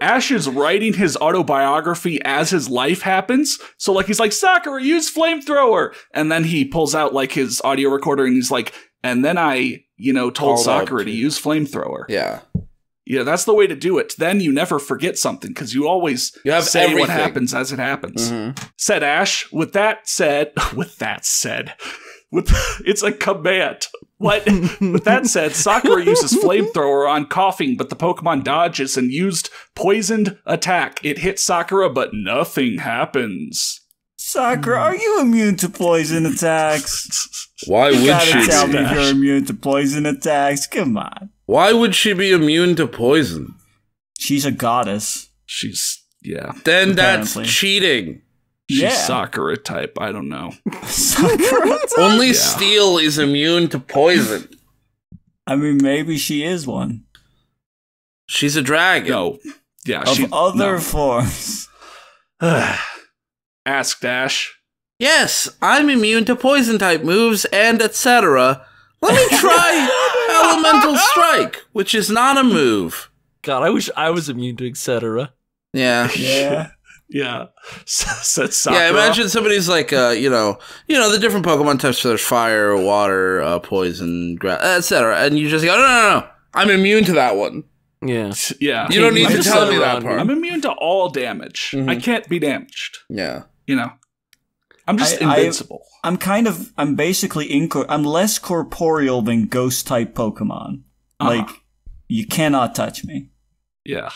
Ash is writing his autobiography as his life happens. So, like, he's like, Sakura, use flamethrower. And then he pulls out, like, his audio recorder and he's like, and then I, told Called out Sakura to to- use flamethrower. Yeah. Yeah, that's the way to do it. Then you never forget something because you always You have say what everything. happens as it happens. Mm-hmm. Said Ash. With that said, it's a command. What? With that said, Sakura uses flamethrower on coughing, but the Pokemon dodges and used poisoned attack. It hits Sakura, but nothing happens. Sakura, are you immune to poison attacks? Why You would gotta she tell be? me if you're immune to poison attacks. Come on. Why would she be immune to poison? She's a goddess. She's Then that's Apparently. cheating. She's Yeah. Sakura type. I don't know. Sakura? Only steel is immune to poison. I mean, maybe she is one. She's a dragon. No. Yeah, Of other forms. Asked Ash. Yes, I'm immune to poison type moves and etc. Let me try Elemental Strike, which is not a move. God, I wish I was immune to etc. Yeah. Yeah. Yeah. Said Sakura. Yeah, imagine somebody's like, the different Pokemon types. So there's fire, water, poison, grass, etc. And you just go, no, I'm immune to that one. Yeah. Yeah. You don't need I'm to just tell like- me that part. I'm immune to all damage. I can't be damaged. Yeah. I'm just I- invincible. I'm basically I'm less corporeal than ghost type Pokemon. Like, you cannot touch me. Yeah.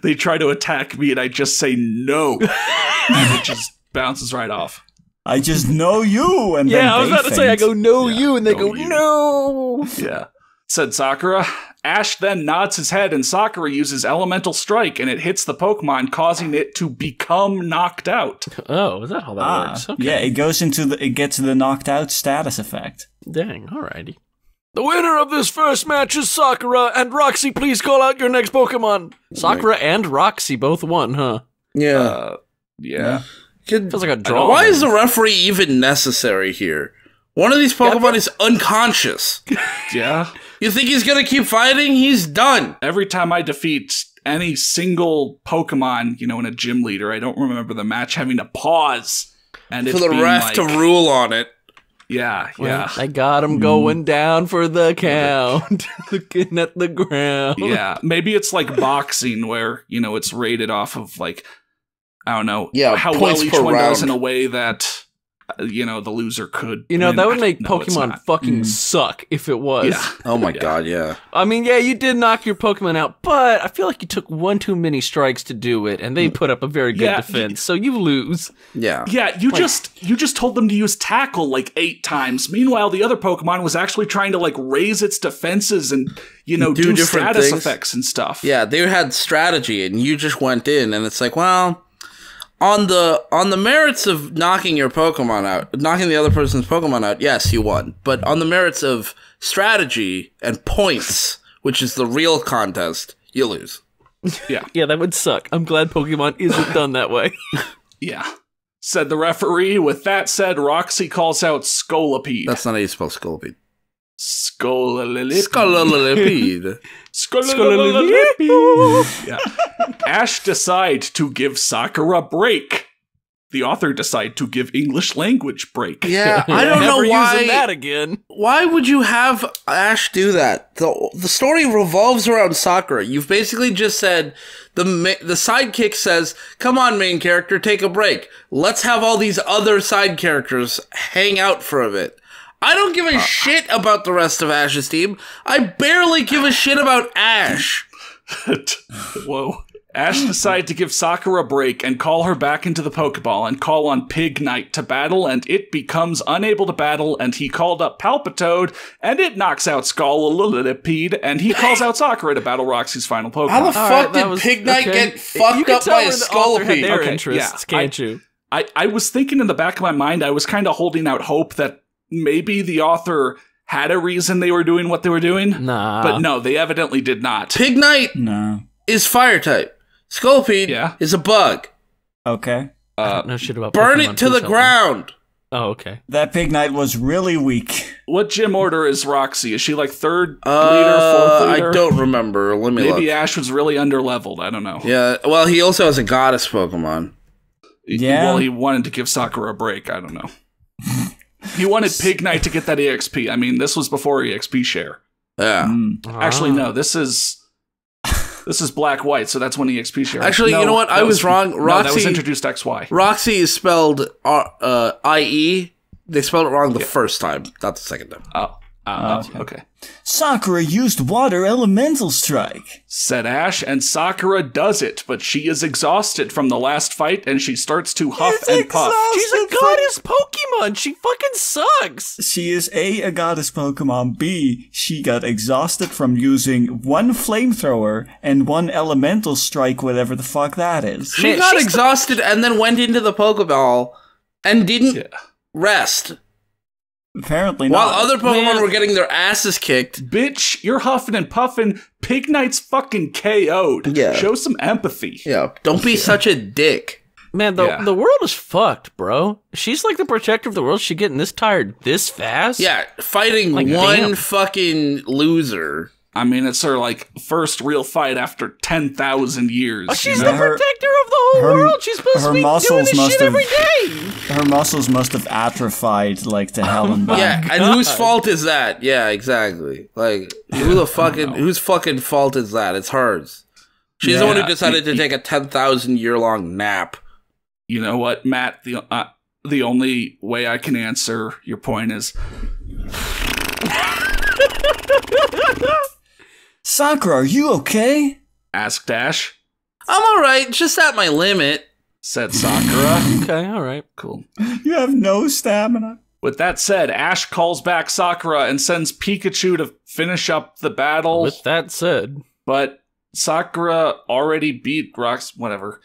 They try to attack me and I just say no. And it just bounces right off. I just know you, and then I was about to say, I go, no, Yeah, you, and they go, you. no. Yeah. Said Sakura. Ash then nods his head and Sakura uses Elemental Strike and it hits the Pokemon, causing it to become knocked out. Oh, is that how that works? Okay. Yeah, it gets the knocked out status effect. Dang, alrighty. The winner of this first match is Sakura, and Roxy, please call out your next Pokemon. Sakura and Roxy both won, huh? Yeah. Yeah. Feels like a draw. Why is the referee even necessary here? One of these Pokemon is unconscious. Yeah. You think he's gonna keep fighting? He's done. Every time I defeat any single Pokemon, in a gym leader, I don't remember the match having to pause. And For the ref to rule on it. Yeah, yeah. I got him going down for the count. Looking at the ground. Yeah, maybe it's like boxing where, it's rated off of like, I don't know, Yeah, how points well each per one does round. in a way that, the loser could. That would make No, it's Pokemon not. fucking suck if it was. Yeah. Oh my god, yeah. I mean, yeah, you did knock your Pokemon out, but I feel like you took one too many strikes to do it, and they put up a very good Yeah, defense, so you lose. Yeah. Yeah, you just told them to use tackle like 8 times. Meanwhile, the other Pokemon was actually trying to like raise its defenses and, do different status things. effects and stuff. Yeah, they had strategy and you just went in and it's like, well, on the merits of knocking your Pokemon out, knocking the other person's Pokemon out, yes, you won. But on the merits of strategy and points, which is the real contest, you lose. Yeah. Yeah, that would suck. I'm glad Pokemon isn't done that way. Yeah. Said the referee. With that said, Roxy calls out Scolipede. That's not how you spell Scolipede. Scolipede. Scolipede. Scolipede. Yeah. Ash decide to give Sakura break. The author decide to give English language break. Yeah, I don't know Never why. using that again. Why would you have Ash do that? The story revolves around Sakura. You've basically just said the sidekick says, "Come on, main character, take a break. Let's have all these other side characters hang out for a bit." I don't give a shit about the rest of Ash's team. I barely give a shit about Ash. Whoa. Ash decided to give Sakura a break and call her back into the Pokeball and call on Pig Knight to battle, and it becomes unable to battle, and he called up Palpitoad, and it knocks out Scolipede, and he calls out Sakura to battle Roxy's final Pokemon. How the fuck Alright, that did was- Pig Knight okay. get fucked You can up tell by a where the author had Scolipede? their Okay, interests, yeah, can't you? I was thinking in the back of my mind, I was kind of holding out hope that maybe the author had a reason they were doing what they were doing. Nah. But no, they evidently did not. Pig Knight No. is fire type. Scolipede is a bug. Okay. I don't know shit about Burn Pokemon, it to please the help me. ground. Oh, okay. That Pig Knight was really weak. What gym order is Roxy? Is she like 3rd leader, 4th leader? I don't remember. Let me Maybe look. Ash was really underleveled. I don't know. Yeah, well, he also has a goddess Pokemon. Yeah. Well, he wanted to give Sakura a break. I don't know. He wanted Pig Knight to get that EXP. I mean, this was before EXP share. Yeah. Actually, no. This is Black White, so that's when EXP share. Actually, No, you know what? that I was wrong. No, that was Roxy- introduced XY. Roxy is spelled IE. They spelled it wrong the first time, not the second time. Okay. Sakura used Water Elemental Strike. Said Ash, and Sakura does it, but she is exhausted from the last fight, and she starts to huff and puff. She's a goddess Pokemon. She fucking sucks. She is A goddess Pokemon. B, she got exhausted from using 1 flamethrower and 1 elemental strike, whatever the fuck that is. She got exhausted and then went into the Pokeball and didn't rest. Apparently While not. other Pokemon were getting their asses kicked. Bitch, you're huffing and puffing. Pig Knight's fucking KO'd. Yeah. Show some empathy. Yeah, don't be such a dick. Man, the world is fucked, bro. She's like the protector of the world. She getting this tired this fast? Yeah, fighting Like, one damn. fucking loser. I mean, it's her, like, first real fight after 10,000 years. Oh, she's you the know? protector of the whole her- world. She's supposed her to be doing muscles this must shit have- every day. Her muscles must have atrophied, like, to hell and back. Yeah, and whose fault is that? Yeah, exactly. Like, whose fucking fault is that? It's hers. She's the one who decided to take a 10,000 year long nap. You know what, Matt? The only way I can answer your point is Sakura, are you okay? asked Ash. I'm alright, just at my limit. Said Sakura. Okay, all right. Cool. You have no stamina. With that said, Ash calls back Sakura and sends Pikachu to finish up the battle. With that said. But Sakura already beat Roxy. Whatever.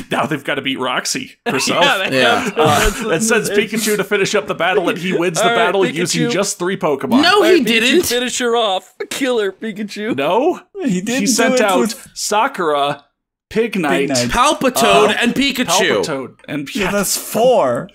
Now they've got to beat Roxy herself. That sends Pikachu to finish up the battle, and he wins the battle using just 3 Pokemon. No, he didn't. Finish her off. Kill her, Pikachu. No? He didn't. He sent out Sakura, Pignite, Palpitoad, and Pikachu. Palpitoad, and Yeah, that's 4.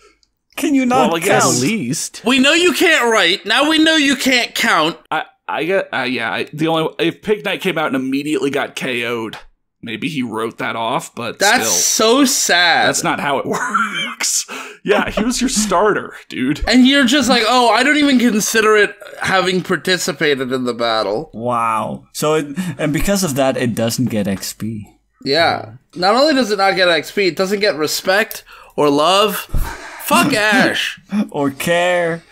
Can you not I guess- count? At least. We know you can't write. Now we know you can't count. The only if Pignite came out and immediately got KO'd, maybe he wrote that off. But That's still, so sad. that's not how it works. Yeah, he was your starter, dude. And you're just like, oh, I don't even consider it having participated in the battle. Wow. So, and because of that, it doesn't get XP. Yeah. Not only does it not get XP, it doesn't get respect or love. Fuck Ash. Or care.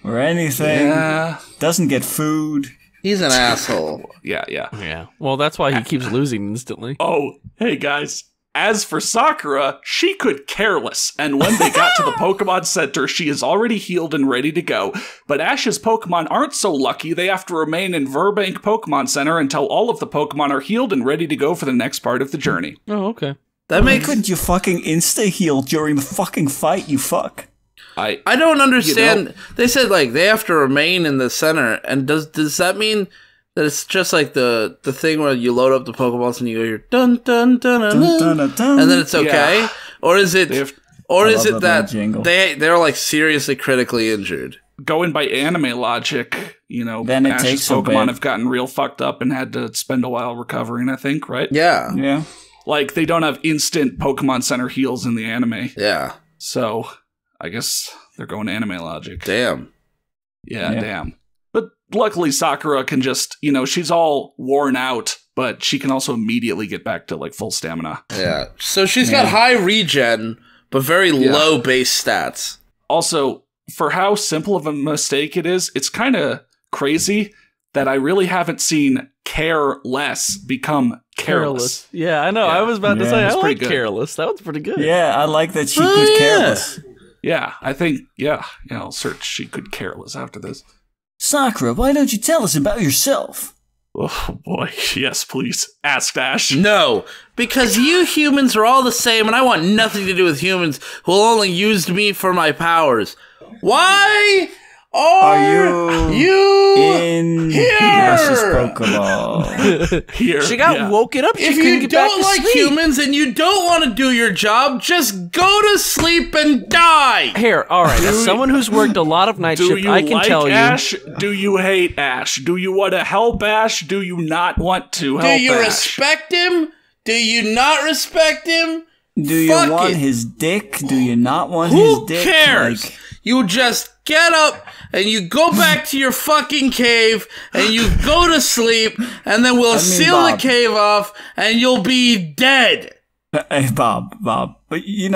Or anything. Yeah. Doesn't get food. He's an asshole. Yeah. Yeah. Well, that's why he keeps losing instantly. Oh, hey guys. As for Sakura, she could care less, and when they got to the Pokemon Center, she is already healed and ready to go. But Ash's Pokemon aren't so lucky, they have to remain in Verbank Pokemon Center until all of the Pokemon are healed and ready to go for the next part of the journey. Oh, okay. That Why makes... couldn't you fucking insta-heal during the fucking fight, you fuck? I don't understand. They said, like, they have to remain in the center, and does that mean... that it's just like the thing where you load up the Pokeballs and you go here dun dun dun dun, dun, dun, dun, and then it's okay, Yeah. or is it that jingle. they're like seriously critically injured? Going by anime logic, Then it Ash's takes a Pokemon bit. have gotten real fucked up and had to spend a while recovering, I think, right? Yeah, Yeah. Like, they don't have instant Pokemon Center heals in the anime. yeah. So, I guess they're going anime logic. Damn. Yeah, Yeah. damn. But luckily Sakura can just, she's all worn out, but she can also immediately get back to, like, full stamina. Yeah. So she's got high regen, but very low base stats. Also, for how simple of a mistake it is, it's kind of crazy that I really haven't seen careless become careless. Yeah, I know. Yeah. I was about to Yeah, say, that's I pretty like good. careless. That was pretty good. Yeah, I like that she Oh, could yeah. careless. Yeah, I think, I'll search she could careless after this. Sakura, why don't you tell us about yourself? Oh boy, yes, please. Asked Ash. No, because you humans are all the same, and I want nothing to do with humans who will only use me for my powers. Why are you in here? Ash's Pokeball? Here. She got woken up. She If couldn't you get back don't to like sleep. humans and you don't want to do your job, just go to sleep and die. Here, all right. As someone who's worked a lot of night Do shift, you I can like tell you. Ash? Do you hate Ash? Do you want to help Ash? Do you not want to help Do you Ash? respect him? Do you not respect him? Do you Fuck want it. his dick? Do you not want Who his dick? cares? Like, You just get up and you go back to your fucking cave and you go to sleep, and then we'll seal Bob. the cave off and you'll be dead. hey, Bob, but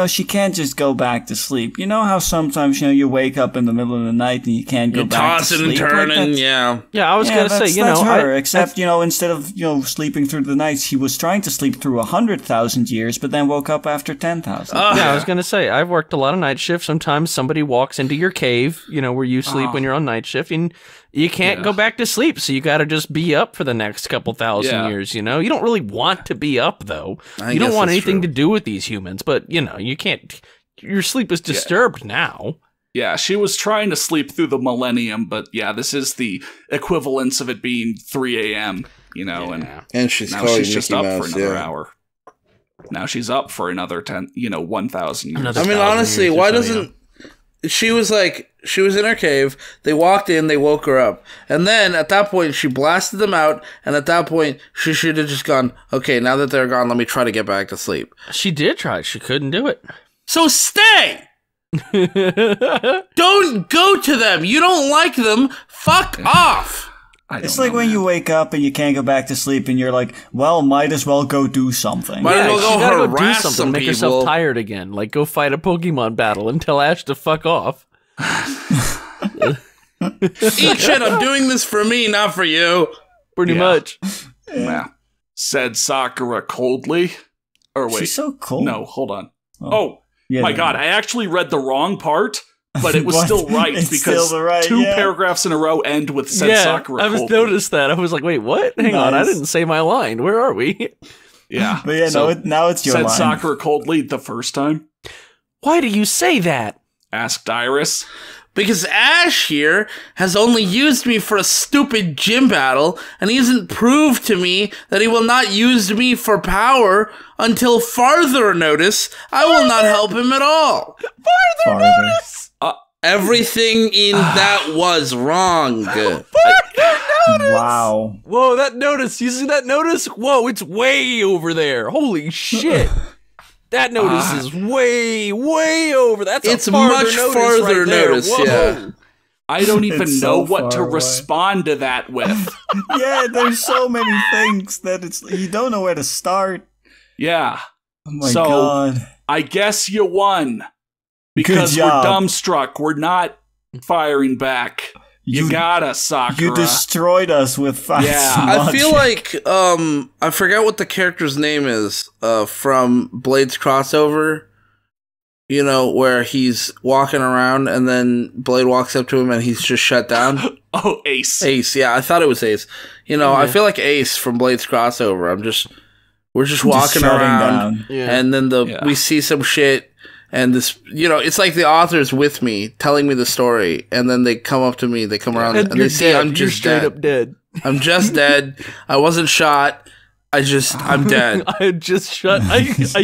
she can't just go back to sleep. You know how sometimes, you wake up in the middle of the night and you can't go You're back to tossing sleep? and turning, that's- yeah. Yeah, I was Yeah, gonna say, that's her. I- Except, instead of, sleeping through the nights, he was trying to sleep through 100,000 years, but then woke up after 10,000. Yeah, I was gonna say, I've worked a lot of night shifts. Sometimes somebody walks into your cave, where you sleep when you're on night shift, and you can't go back to sleep, so you gotta just be up for the next couple thousand years, You don't really want to be up, though. You don't guess want that's anything true. to do with these humans, but, you can't... Your sleep is disturbed now. Yeah, she was trying to sleep through the millennium, but this is the equivalence of it being 3 a.m., And she's now calling she's just Mickey up Mouse, for another yeah. hour. Now she's up for another 1,000 years. Another I mean, 1,000 honestly, years or why so, doesn't... She was in her cave, they walked in, they woke her up. And then, at that point, she blasted them out, and at that point, she should have just gone, okay, now that they're gone, let me try to get back to sleep. She did try. She couldn't do it. So stay! Don't go to them! You don't like them! Fuck off! It's like when you wake up and you can't go back to sleep and you're like, well, might as well go do something. Might as well she gotta go go do harass something, some make people. herself tired again. Like, go fight a Pokemon battle and tell Ash to fuck off. Eat shit, I'm doing this for me, not for you. Pretty Yeah. much. Yeah. Said Sakura coldly. Or wait. She's so cold. No, hold on. Oh. Oh, Yeah, my no. God. I actually read the wrong part, but it was What? still right It's because still right, two yeah. paragraphs in a row end with said Sakura I was coldly. noticed that. I was like, wait, what? Hang on, I Nice. didn't say my line. Where are we? Yeah. But yeah, So, now it's your said line. Sakura coldly the first time? Why do you say that? Asked Iris. Because Ash here has only used me for a stupid gym battle, and he hasn't proved to me that he will not use me for power until farther notice. I will not help him at all. Farther. Everything in that was wrong. Wow. Whoa, that notice. You see that notice? Whoa, it's way over there. Holy shit. That notice is way, way over. It's a farther much notice farther right there. notice, Whoa. yeah. I don't even It's know so what to far away. respond to that with. Yeah, there's so many things that you don't know where to start. Yeah. Oh my So, god. I guess you won. Because Good we're job. dumbstruck. We're not firing back. You got us, Sakura. You destroyed us with fast Yeah. I feel logic. like I forgot what the character's name is from Blade's crossover. You know, where he's walking around and then Blade walks up to him and he's just shut down. Oh, Ace. Ace, yeah, I thought it was Ace. You know, I feel like Ace from Blade's crossover. We're just walking shutting around, down. Yeah. and then Yeah. we see some shit, and this, you know, it's like the author's with me telling me the story, and then they come up to me, they come around, and you're they see dead. I'm You're just straight dead. up dead. I'm just dead. I wasn't shot. I'm dead. I just I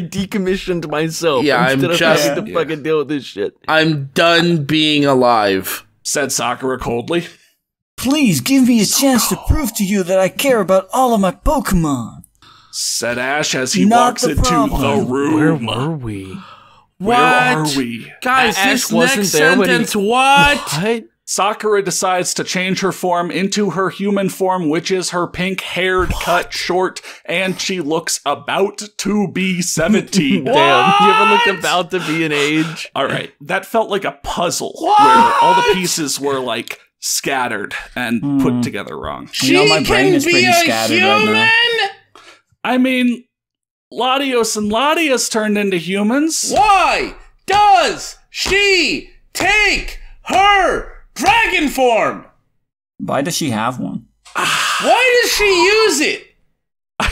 decommissioned myself. Yeah, I'm instead of just- having to fucking deal with this shit. I'm done being alive. Said Sakura coldly. Please give me a chance to prove to you that I care about all of my Pokemon. Said Ash as he Not walks the into problem. the room. Where were we? Where are we? Guys, Ash this wasn't next there when he- sentence, what? What? Sakura decides to change her form into her human form, which is her pink-haired, cut short, and she looks about to be 17. Damn, you ever looked about to be an age? All right, that felt like a puzzle where all the pieces were like scattered and put together wrong. You know, my brain is pretty scattered right now. I mean, Latios and Latias turned into humans. Why does she take her dragon form? Why does she have one? Why does she use it?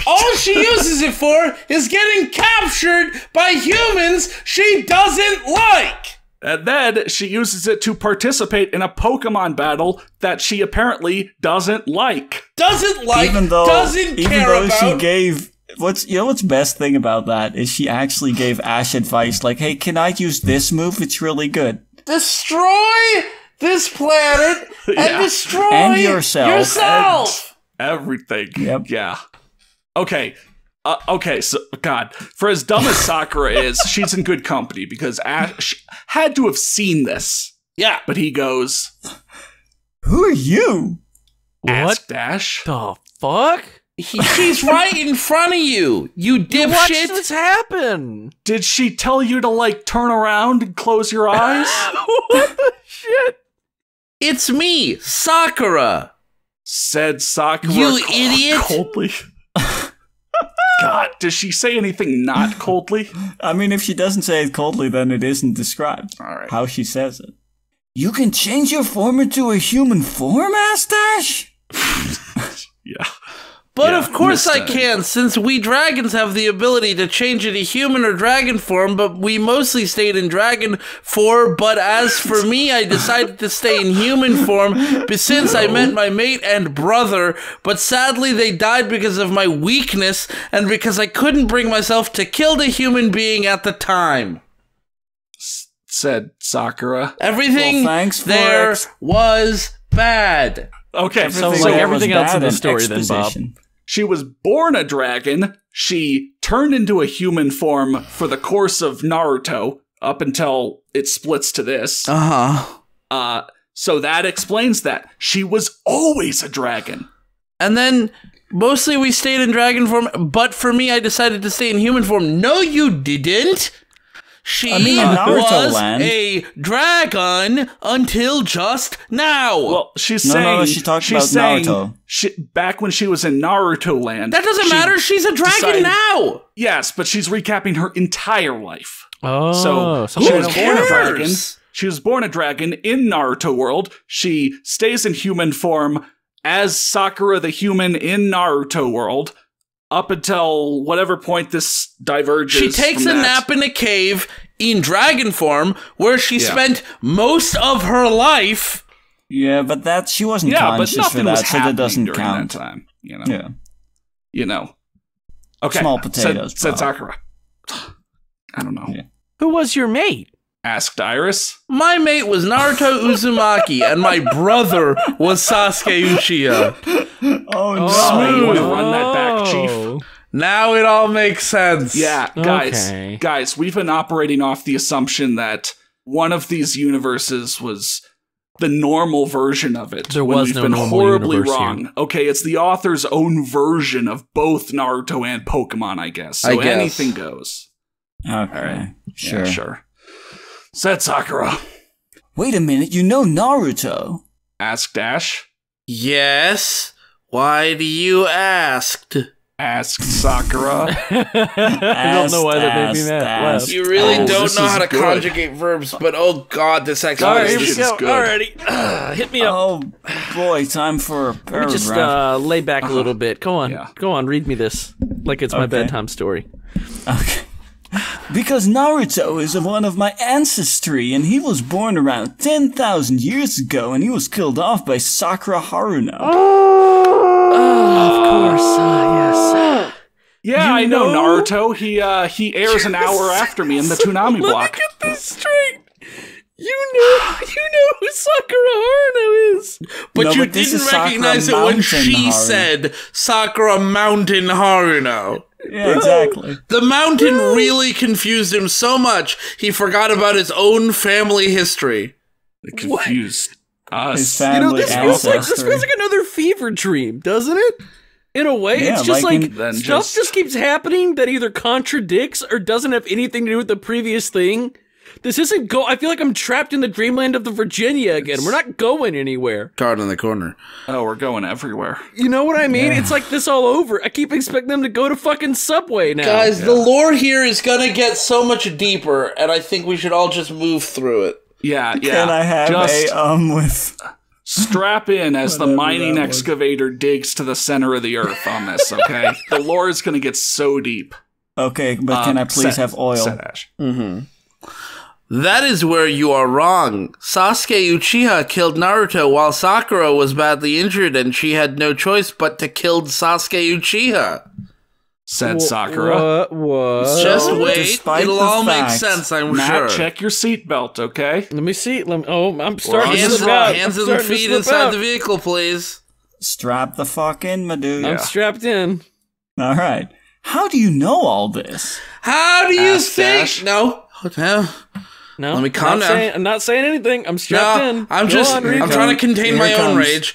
All she uses it for is getting captured by humans she doesn't like. And then she uses it to participate in a Pokemon battle that she apparently doesn't like. Doesn't like, Even though doesn't care about. she gave what's best thing about that is she actually gave Ash advice like, hey, can I use this move? It's really good. Destroy this planet and Yeah. destroy And yourself. Everything. Yep. Yeah. Okay. Okay, so, God, for as dumb as Sakura is, she's in good company because Ash had to have seen this. Yeah. But he goes, Who are you? asked Ash. The fuck? She's right in front of you, you Watch dipshit. this happen. Did she tell you to, like, turn around and close your eyes? What the shit? It's me, Sakura. Said Sakura You idiot. coldly. God, does she say anything not coldly? I mean, if she doesn't say it coldly, then it isn't described. All right. How she says it. You can change your form into a human form, asked Ash? Yeah. But Yeah, of course missed I that. can, since we dragons have the ability to change into human or dragon form, but we mostly stayed in dragon form. But as for me, I decided to stay in human form since I met my mate and brother, but sadly they died because of my weakness and because I couldn't bring myself to kill the human being at the time. Said Sakura. Everything Well, thanks for there was bad. Okay, So, so like, everything else in the bad story then, Bob. exposition. she was born a dragon. She turned into a human form for the course of Naruto up until it splits to this. Uh-huh. So that explains that. She was always a dragon. And then mostly we stayed in dragon form, but for me, I decided to stay in human form. No, you didn't. She I mean, in Naruto was land. a dragon until just now. Well, she's No, saying she talked she's about saying Naruto. Back when she was in Naruto land. That doesn't matter. She's a dragon decided- now. Yes, but she's recapping her entire life. Oh, So she was who born a dragon. cares? She was born a dragon in Naruto world. She stays in human form as Sakura the human in Naruto world up until whatever point this diverges. She takes from a that. nap in a cave in dragon form where she Yeah. spent most of her life. Yeah, but she wasn't Yeah, but conscious for nothing was that, so that happening doesn't during count. that time. You know. Yeah. You know. Okay. Small potatoes, Said Bob. Sakura. I don't know. Yeah. Who was your mate? Asked Iris. My mate was Naruto Uzumaki, and my brother was Sasuke Uchiha. Oh, no. You want to run that back, Chief? Now it all makes sense. Yeah, Okay. guys, we've been operating off the assumption that one of these universes was the normal version of it. There when was we've no been normal horribly universe here. wrong. Okay, it's the author's own version of both Naruto and Pokemon, I guess. So I guess. anything goes. Okay, Alright. sure. Yeah, sure. Said Sakura. Wait a minute, you know Naruto? Asked Ash. Yes? Why do you ask? Asked Sakura. I don't know why that made me laugh. You really Oh, don't this know is how to good. conjugate verbs, but oh god, this All exercise right, here this we is go. good. Alrighty, hit me up. Oh, boy, time for a Let me paragraph. just lay back a little bit. Go on, Yeah. go on. Read me this like it's my Okay. bedtime story. Okay. Because Naruto is one of my ancestry, and he was born around 10,000 years ago, and he was killed off by Sakura Haruno. Of course, yes. Yeah, I know Naruto. He airs an hour after me in the Toonami block. Let me get this straight. You know who Sakura Haruno is. But No, you but this didn't is Sakura recognize it when Mountain she Haruno. said Sakura Mountain Haruno. Yeah, exactly. The mountain really confused him so much, he forgot about his own family history. It confused us. His You know, family this feels ancestry. like another fever dream, doesn't it? In a way, Yeah, it's just like like, in- Then stuff just keeps happening that either contradicts or doesn't have anything to do with the previous thing. This isn't I feel like I'm trapped in the dreamland of the Virginia again. We're not going anywhere. Card in the corner. Oh, we're going everywhere. You know what I mean? It's like this all over. I keep expecting them to go to fucking Subway now. Guys, the lore here is gonna get so much deeper, and I think we should all just move through it. Yeah, yeah. Can I have Just with... strap in as the Whatever mining that was. excavator digs to the center of the earth on this, okay? The lore is going to get so deep. Okay, but can I please have oil? Said Ash. That is where you are wrong. Sasuke Uchiha killed Naruto while Sakura was badly injured and she had no choice but to kill Sasuke Uchiha. Said Sakura. What? Just wait, despite it'll the all make fact- sense, I'm Matt, sure. check your seatbelt, okay? Let me see. I'm starting to Hands, slip out. hands I'm and starting to feet slip inside out. the vehicle, please. Strap the fuck in, my dude. I'm strapped in. All right. How do you know all this? How do you Ask think? Ash. No. No, Let me calm down. I'm not saying anything. I'm strapped in. I'm Go just, on, read I'm it. trying to contain Here my it own comes. rage.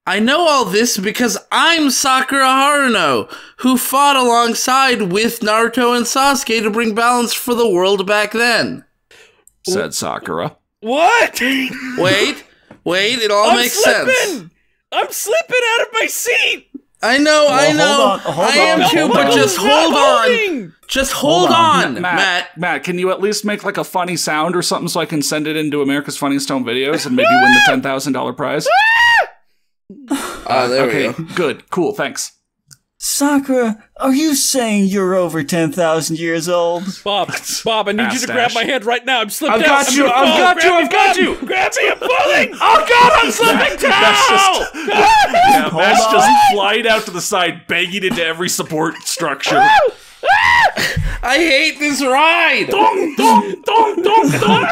I know all this because I'm Sakura Haruno, who fought alongside with Naruto and Sasuke to bring balance for the world back then. Said Sakura. What? Wait, it all makes sense. I'm slipping out of my seat. I know, Well, hold I am on, too, hold but on. just hold on. Just hold on, Matt, Matt. can you at least make like a funny sound or something so I can send it into America's Funniest Home Videos and maybe win the $10,000 prize? There we Okay, go. good, cool, thanks. Sakura, are you saying you're over 10,000 years old? Bob, I need you to grab Ash. my hand right now. I'm slipped I've out. got I'm you, gonna I've fall. got you, Grab me, I've got Bob. you. Grab me, I'm falling. Oh God, I'm slipping down! Yeah, Matt's on. just flying out to the side, banging into every support structure. I hate this ride. Dong, dong, dong, dong, dong.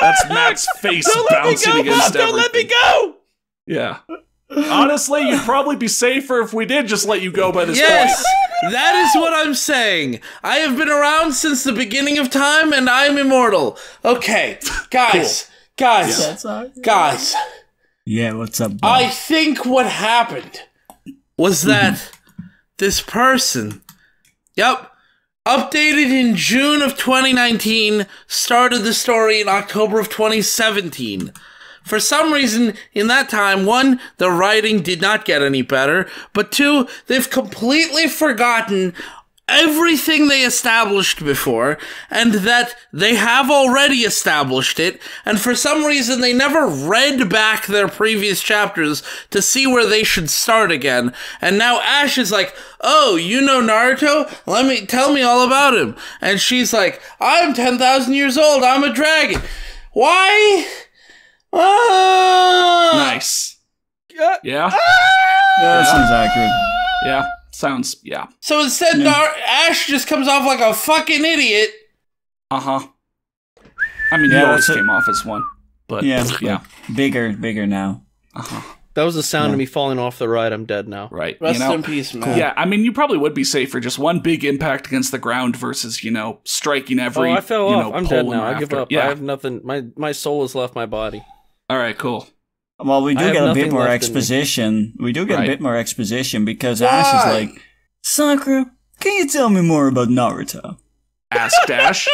That's Matt's face Don't let me bouncing go, against Bob. Don't let me everything. go. Yeah. Honestly, you'd probably be safer if we did just let you go by this Yes, point. that is what I'm saying. I have been around since the beginning of time, and I'm immortal. Okay, guys, guys. Yeah, what's up, Bob? I think what happened was that this person, yep, Updated in June of 2019, started the story in October of 2017. For some reason, in that time, 1, the writing did not get any better, but 2, they've completely forgotten everything they established before, and that they have already established it, and for some reason they never read back their previous chapters to see where they should start again. And now Ash is like, oh, you know Naruto? Tell me all about him. And she's like, I'm 10,000 years old, I'm a dragon. Why? Nice. Yeah? That sounds accurate. Yeah. Sounds, yeah. So instead, Ash just comes off like a fucking idiot. Uh-huh. I mean, he always came off as one. But, yeah. Bigger now. Uh-huh. That was the sound of me falling off the ride. I'm dead now. Right. Rest in peace, man. Yeah, I mean, you probably would be safe for just one big impact against the ground versus, striking every, I fell off. I'm dead now. I give up. Yeah. I have nothing. My soul has left my body. All right, cool. Well, we do get a bit more exposition. We do get a bit more exposition because Ash is like, Sakura, can you tell me more about Naruto? Asked Ash.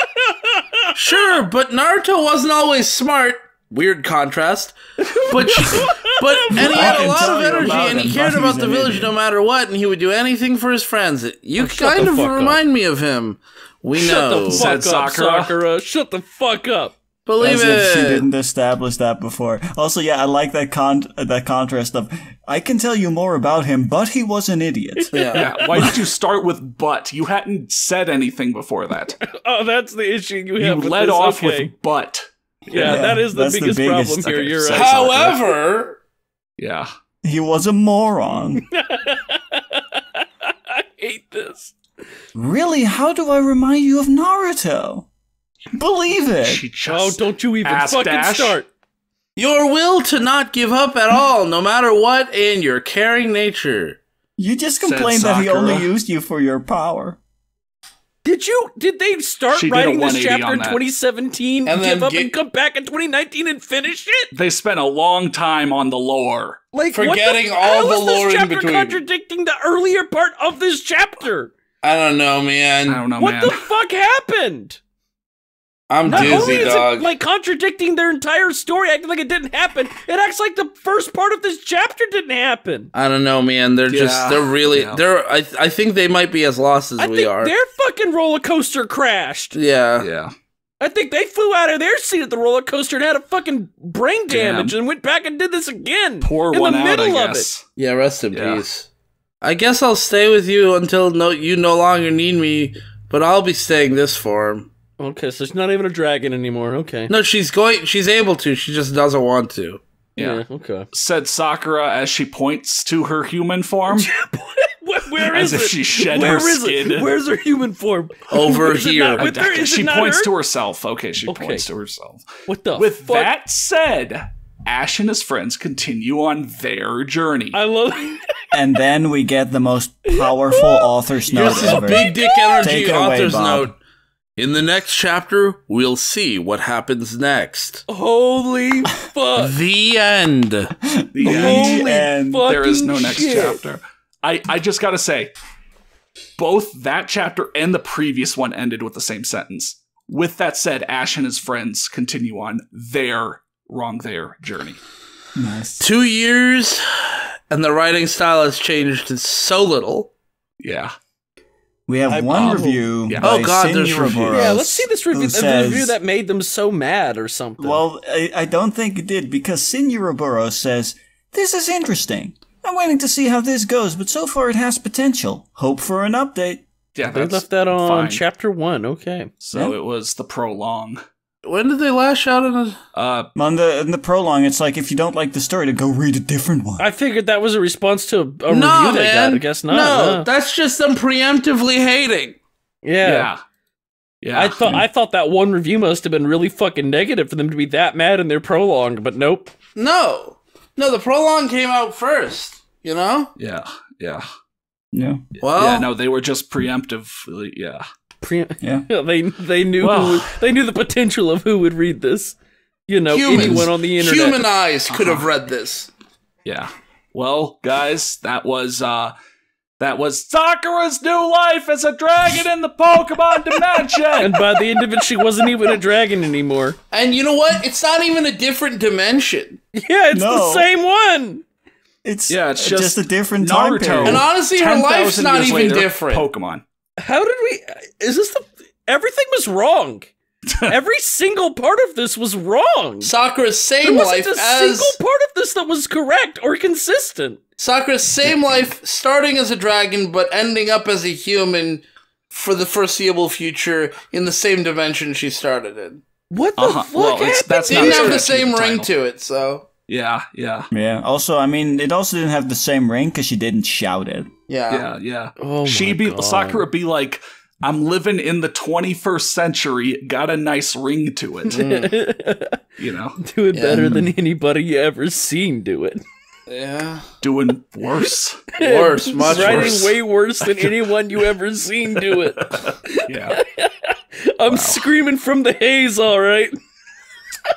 Sure, but Naruto wasn't always smart. Weird contrast. And he had a lot of energy and he cared about the village no matter what, and he would do anything for his friends. You kind of remind me of him. We know. Shut the fuck up, Sakura. Shut the fuck up. Believe As it. if she didn't establish that before. Also, yeah, I like that contrast of, I can tell you more about him, but he was an idiot. Yeah. Why did you start with but? You hadn't said anything before that. Oh, that's the issue you have. You led off with but. Yeah, that is the biggest problem here. You're right. However, yeah, he was a moron. I hate this. Really? How do I remind you of Naruto? Believe it. Don't you even fucking start. Your will to not give up at all, no matter what, and your caring nature. You just complained that he only used you for your power. Did they start writing this chapter in 2017 and give up and come back in 2019 and finish it? They spent a long time on the lore. Like, forgetting all the lore in between. Contradicting the earlier part of this chapter. I don't know, man. What the fuck happened? I'm Not dizzy, only is dog. it like contradicting their entire story, acting like it didn't happen, it acts like the first part of this chapter didn't happen. I don't know, man. They're really. I think they might be as lost as we are. Their fucking roller coaster crashed. Yeah. I think they flew out of their seat at the roller coaster and had a fucking brain damage and went back and did this again. Pour one out, I guess. Yeah, rest in peace. I guess I'll stay with you until you no longer need me, but I'll be staying this form. Okay, so she's not even a dragon anymore. Okay. No, she's able to. She just doesn't want to. Yeah. Okay. Said Sakura as she points to her human form. Where is it? As if she shed her skin. Where's her human form? Over here. She points to herself. Okay, she points to herself. What the With that said, Ash and his friends continue on their journey. I love And then we get the most powerful author's note ever. Big dick energy Take it author's away, Bob. note. In the next chapter, we'll see what happens next. Holy fuck. The end. The end. There is no next chapter. I just gotta say, both that chapter and the previous one ended with the same sentence. With that said, Ash and his friends continue on their journey. Nice. 2 years, and the writing style has changed so little. Yeah. We have one review. Yeah. By Oh God, there's Senora reviews. Boros, Yeah, let's see this review. who The review that made them so mad or something. Well, I don't think it did, because Senora Boros says, "This is interesting. I'm waiting to see how this goes, but so far it has potential. Hope for an update." Yeah, they that's left that on fine. chapter 1. Okay. So it was the prologue. When did they last out in a... In the prologue, it's like, if you don't like the story, to go read a different one. I figured that was a response to a No, review they man. got. I guess not. No, that's just them preemptively hating. Yeah. I thought that one review must have been really fucking negative for them to be that mad in their prologue, but nope. No, the prologue came out first, you know? Yeah. Well... Yeah, no, they were just preemptively, yeah. They knew they knew the potential of who would read this. You know, anyone on the internet. Human eyes could have read this. Yeah. Well, guys, that was That was Sakura's new life as a dragon in the Pokemon dimension! And by the end of it, she wasn't even a dragon anymore. And you know what? It's not even a different dimension. Yeah, it's the same one! It's just a different time Naruto. period. And honestly, her life's not even later, different. Pokemon. How did we... Is this the... Everything was wrong. Every single part of this was wrong. Sakura's same there life wasn't a as... single part of this that was correct or consistent. Sakura's same life, starting as a dragon, but ending up as a human for the foreseeable future in the same dimension she started in. What the fuck happened? That's Didn't not have the same title. ring to it, so... Yeah. Also, I mean, it also didn't have the same ring because she didn't shout it. Yeah. Oh my God. Sakura be like, I'm living in the 21st century, got a nice ring to it. You know? Do it better than anybody you ever seen do it. Yeah. Doing worse. Worse, much Writing worse. way worse than anyone you ever seen do it. Yeah. I'm screaming from the haze, alright?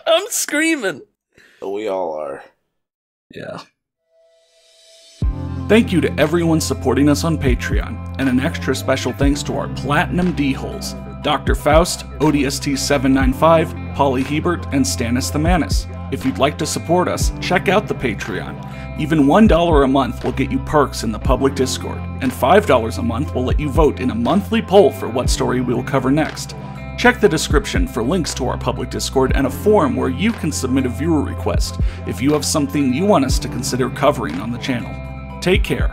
I'm screaming. We all are. Yeah. Thank you to everyone supporting us on Patreon, and an extra special thanks to our Platinum D-holes, Dr. Faust, ODST795, Polly Hebert, and Stannis the Manus. If you'd like to support us, check out the Patreon. Even $1 a month will get you perks in the public Discord, and $5 a month will let you vote in a monthly poll for what story we will cover next. Check the description for links to our public Discord and a forum where you can submit a viewer request if you have something you want us to consider covering on the channel. Take care.